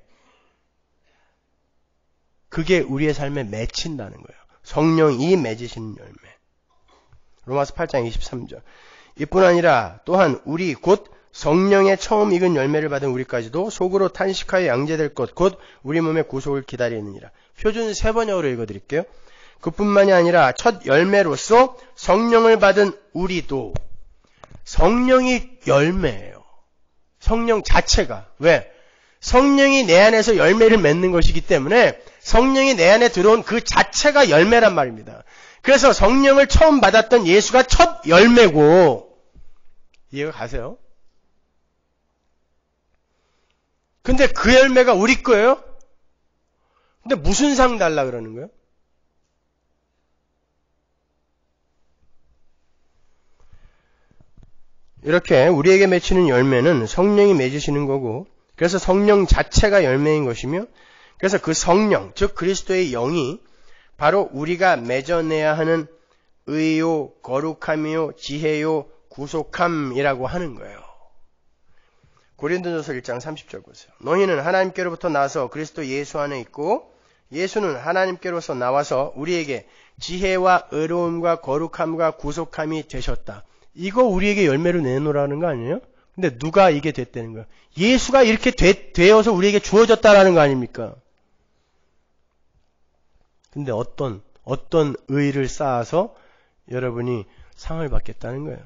그게 우리의 삶에 맺힌다는 거예요. 성령이 맺으시는 열매. 로마서 8장 23절 이뿐 아니라 또한 우리 곧 성령의 처음 익은 열매를 받은 우리까지도 속으로 탄식하여 양제될 것 곧 우리 몸의 구속을 기다리느니라. 표준 3번역으로 읽어드릴게요. 그뿐만이 아니라 첫 열매로서 성령을 받은 우리도 성령이 열매예요. 성령 자체가. 왜? 성령이 내 안에서 열매를 맺는 것이기 때문에 성령이 내 안에 들어온 그 자체가 열매란 말입니다. 그래서 성령을 처음 받았던 예수가 첫 열매고 이해가 가세요? 근데 그 열매가 우리 거예요? 근데 무슨 상 달라 그러는 거예요? 이렇게 우리에게 맺히는 열매는 성령이 맺으시는 거고 그래서 성령 자체가 열매인 것이며 그래서 그 성령, 즉 그리스도의 영이 바로 우리가 맺어내야 하는 의요, 거룩함이요, 지혜요, 구속함이라고 하는 거예요. 고린도전서 1장 30절 보세요. 너희는 하나님께로부터 나서 그리스도 예수 안에 있고 예수는 하나님께로서 나와서 우리에게 지혜와 의로움과 거룩함과 구속함이 되셨다. 이거 우리에게 열매를 내놓으라는 거 아니에요? 근데 누가 이게 됐다는 거예요? 예수가 이렇게 되어서 우리에게 주어졌다라는 거 아닙니까? 근데 어떤 의를 쌓아서 여러분이 상을 받겠다는 거예요.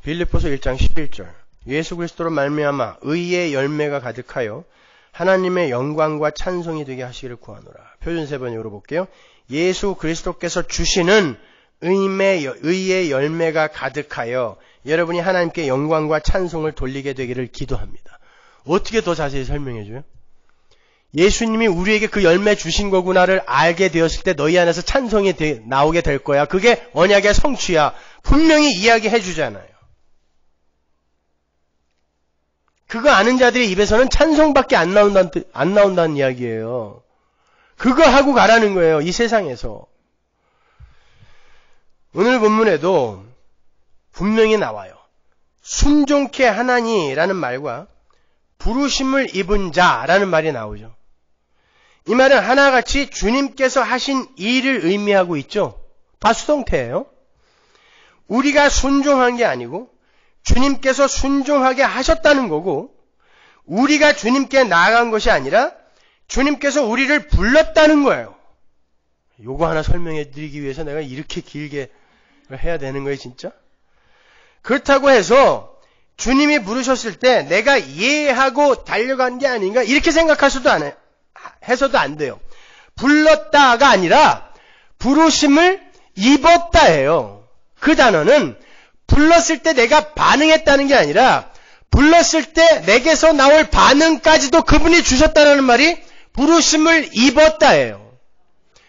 빌립보서 1장 11절 예수 그리스도로 말미암아 의의 열매가 가득하여 하나님의 영광과 찬송이 되게 하시기를 구하노라. 표준 3번역으로 볼게요. 예수 그리스도께서 주시는 의의 열매가 가득하여 여러분이 하나님께 영광과 찬송을 돌리게 되기를 기도합니다. 어떻게 더 자세히 설명해줘요? 예수님이 우리에게 그 열매 주신 거구나를 알게 되었을 때 너희 안에서 찬송이 나오게 될 거야. 그게 언약의 성취야. 분명히 이야기해 주잖아요. 그거 아는 자들의 입에서는 찬송밖에 안 나온다는 이야기예요. 그거 하고 가라는 거예요. 이 세상에서. 오늘 본문에도 분명히 나와요. 순종케 하나니라는 말과 부르심을 입은 자라는 말이 나오죠. 이 말은 하나같이 주님께서 하신 일을 의미하고 있죠. 다 수동태예요. 우리가 순종한 게 아니고 주님께서 순종하게 하셨다는 거고 우리가 주님께 나아간 것이 아니라 주님께서 우리를 불렀다는 거예요. 요거 하나 설명해 드리기 위해서 내가 이렇게 길게 해야 되는 거예요, 진짜? 그렇다고 해서 주님이 부르셨을 때 내가 이해하고 달려간 게 아닌가 이렇게 해서도 안 돼요. 불렀다가 아니라 부르심을 입었다예요. 그 단어는 불렀을 때 내가 반응했다는 게 아니라 불렀을 때 내게서 나올 반응까지도 그분이 주셨다는 말이 부르심을 입었다예요.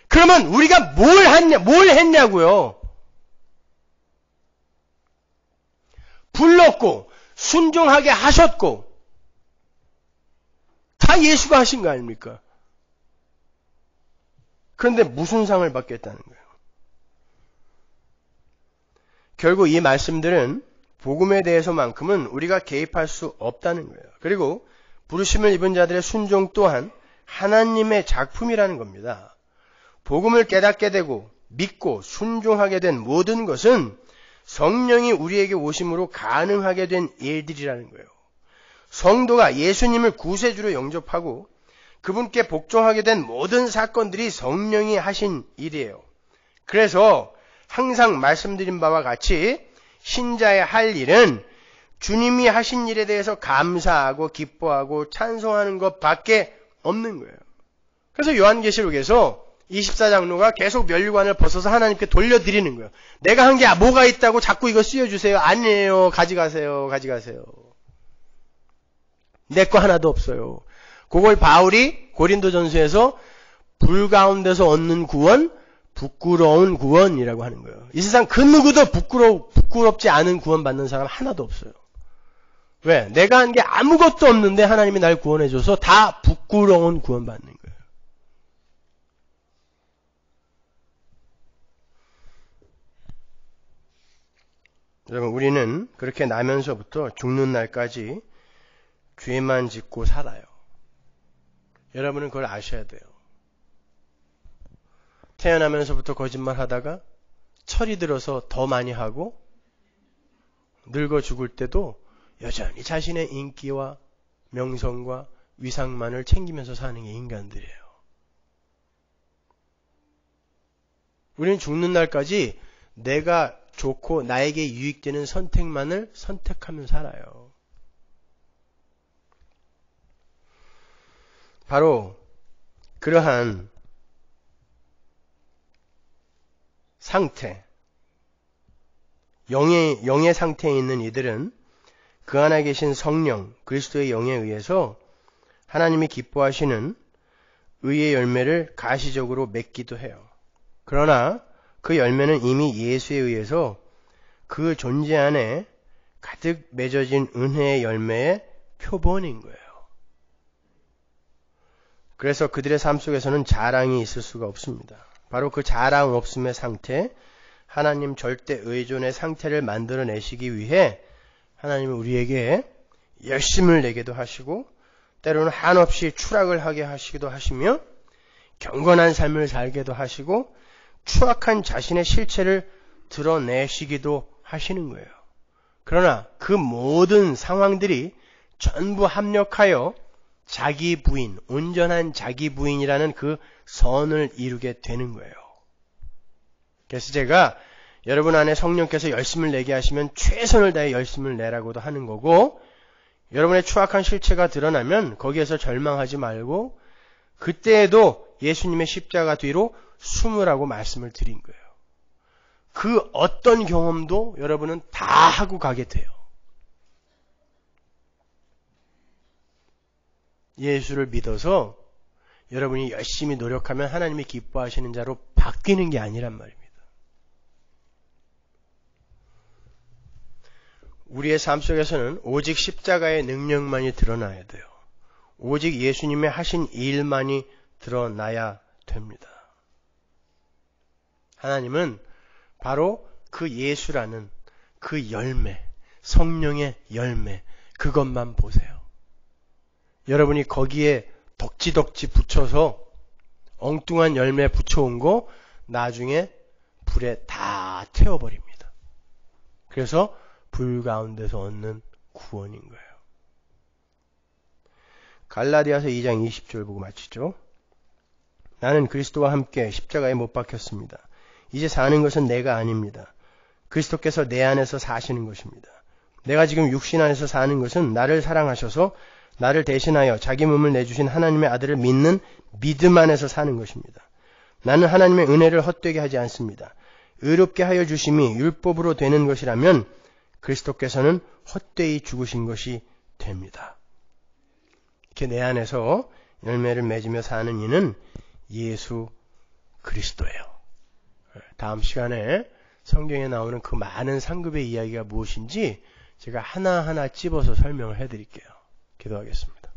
그러면 우리가 뭘 했냐고요? 불렀고 순종하게 하셨고 다 예수가 하신 거 아닙니까? 그런데 무슨 상을 받겠다는 거예요? 결국 이 말씀들은 복음에 대해서만큼은 우리가 개입할 수 없다는 거예요. 그리고 부르심을 입은 자들의 순종 또한 하나님의 작품이라는 겁니다. 복음을 깨닫게 되고 믿고 순종하게 된 모든 것은 성령이 우리에게 오심으로 가능하게 된 일들이라는 거예요. 성도가 예수님을 구세주로 영접하고 그분께 복종하게 된 모든 사건들이 성령이 하신 일이에요. 그래서 항상 말씀드린 바와 같이 신자의 할 일은 주님이 하신 일에 대해서 감사하고 기뻐하고 찬송하는 것밖에 없는 거예요. 그래서 요한계시록에서 24장로가 계속 면류관을 벗어서 하나님께 돌려드리는 거예요. 내가 한 게 뭐가 있다고 자꾸 이거 씌워주세요. 아니에요. 가져가세요. 가져가세요. 내 거 하나도 없어요. 그걸 바울이 고린도전서에서 불 가운데서 얻는 구원, 부끄러운 구원이라고 하는 거예요. 이 세상 그 누구도 부끄럽지 않은 구원 받는 사람 하나도 없어요. 왜? 내가 한 게 아무것도 없는데 하나님이 날 구원해줘서 다 부끄러운 구원 받는 거예요. 여러분, 우리는 그렇게 나면서부터 죽는 날까지 죄만 짓고 살아요. 여러분은 그걸 아셔야 돼요. 태어나면서부터 거짓말 하다가 철이 들어서 더 많이 하고 늙어 죽을 때도 여전히 자신의 인기와 명성과 위상만을 챙기면서 사는 게 인간들이에요. 우리는 죽는 날까지 내가 좋고 나에게 유익되는 선택만을 선택하며 살아요. 바로 그러한 상태, 영의 상태에 있는 이들은 그 안에 계신 성령, 그리스도의 영에 의해서 하나님이 기뻐하시는 의의 열매를 가시적으로 맺기도 해요. 그러나 그 열매는 이미 예수에 의해서 그 존재 안에 가득 맺어진 은혜의 열매의 표본인 거예요. 그래서 그들의 삶 속에서는 자랑이 있을 수가 없습니다. 바로 그 자랑 없음의 상태, 하나님 절대 의존의 상태를 만들어내시기 위해 하나님은 우리에게 열심을 내게도 하시고 때로는 한없이 추락을 하게 하시기도 하시며 경건한 삶을 살게도 하시고 추악한 자신의 실체를 드러내시기도 하시는 거예요. 그러나 그 모든 상황들이 전부 합력하여 자기 부인, 온전한 자기 부인이라는 그 선을 이루게 되는 거예요. 그래서 제가 여러분 안에 성령께서 열심을 내게 하시면 최선을 다해 열심을 내라고도 하는 거고, 여러분의 추악한 실체가 드러나면 거기에서 절망하지 말고 그때에도 예수님의 십자가 뒤로 숨으라고 말씀을 드린 거예요. 그 어떤 경험도 여러분은 다 하고 가게 돼요. 예수를 믿어서 여러분이 열심히 노력하면 하나님이 기뻐하시는 자로 바뀌는 게 아니란 말입니다. 우리의 삶 속에서는 오직 십자가의 능력만이 드러나야 돼요. 오직 예수님의 하신 일만이 드러나야 됩니다. 하나님은 바로 그 예수라는 그 열매, 성령의 열매, 그것만 보세요. 여러분이 거기에 덕지덕지 붙여서 엉뚱한 열매 붙여온 거 나중에 불에 다 태워버립니다. 그래서 불 가운데서 얻는 구원인 거예요. 갈라디아서 2장 20절 보고 마치죠. 나는 그리스도와 함께 십자가에 못 박혔습니다. 이제 사는 것은 내가 아닙니다. 그리스도께서 내 안에서 사시는 것입니다. 내가 지금 육신 안에서 사는 것은 나를 사랑하셔서 나를 대신하여 자기 몸을 내주신 하나님의 아들을 믿는 믿음 안에서 사는 것입니다. 나는 하나님의 은혜를 헛되게 하지 않습니다. 의롭게 하여 주심이 율법으로 되는 것이라면 그리스도께서는 헛되이 죽으신 것이 됩니다. 이렇게 내 안에서 열매를 맺으며 사는 이는 예수 그리스도예요. 다음 시간에 성경에 나오는 그 많은 상급의 이야기가 무엇인지 제가 하나하나 찝어서 설명을 해드릴게요. 기도하겠습니다.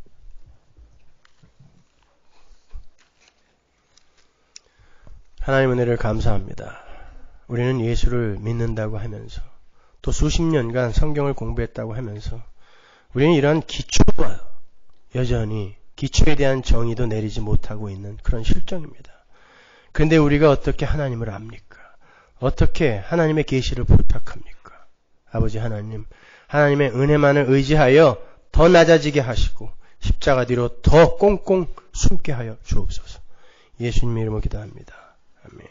하나님 은혜를 감사합니다. 우리는 예수를 믿는다고 하면서 또 수십 년간 성경을 공부했다고 하면서 우리는 이러한 기초가 여전히 기초에 대한 정의도 내리지 못하고 있는 그런 실정입니다. 그런데 우리가 어떻게 하나님을 압니까? 어떻게 하나님의 계시를 부탁합니까? 아버지 하나님, 하나님의 은혜만을 의지하여 더 낮아지게 하시고 십자가 뒤로 더 꽁꽁 숨게 하여 주옵소서. 예수님의 이름으로 기도합니다. 아멘.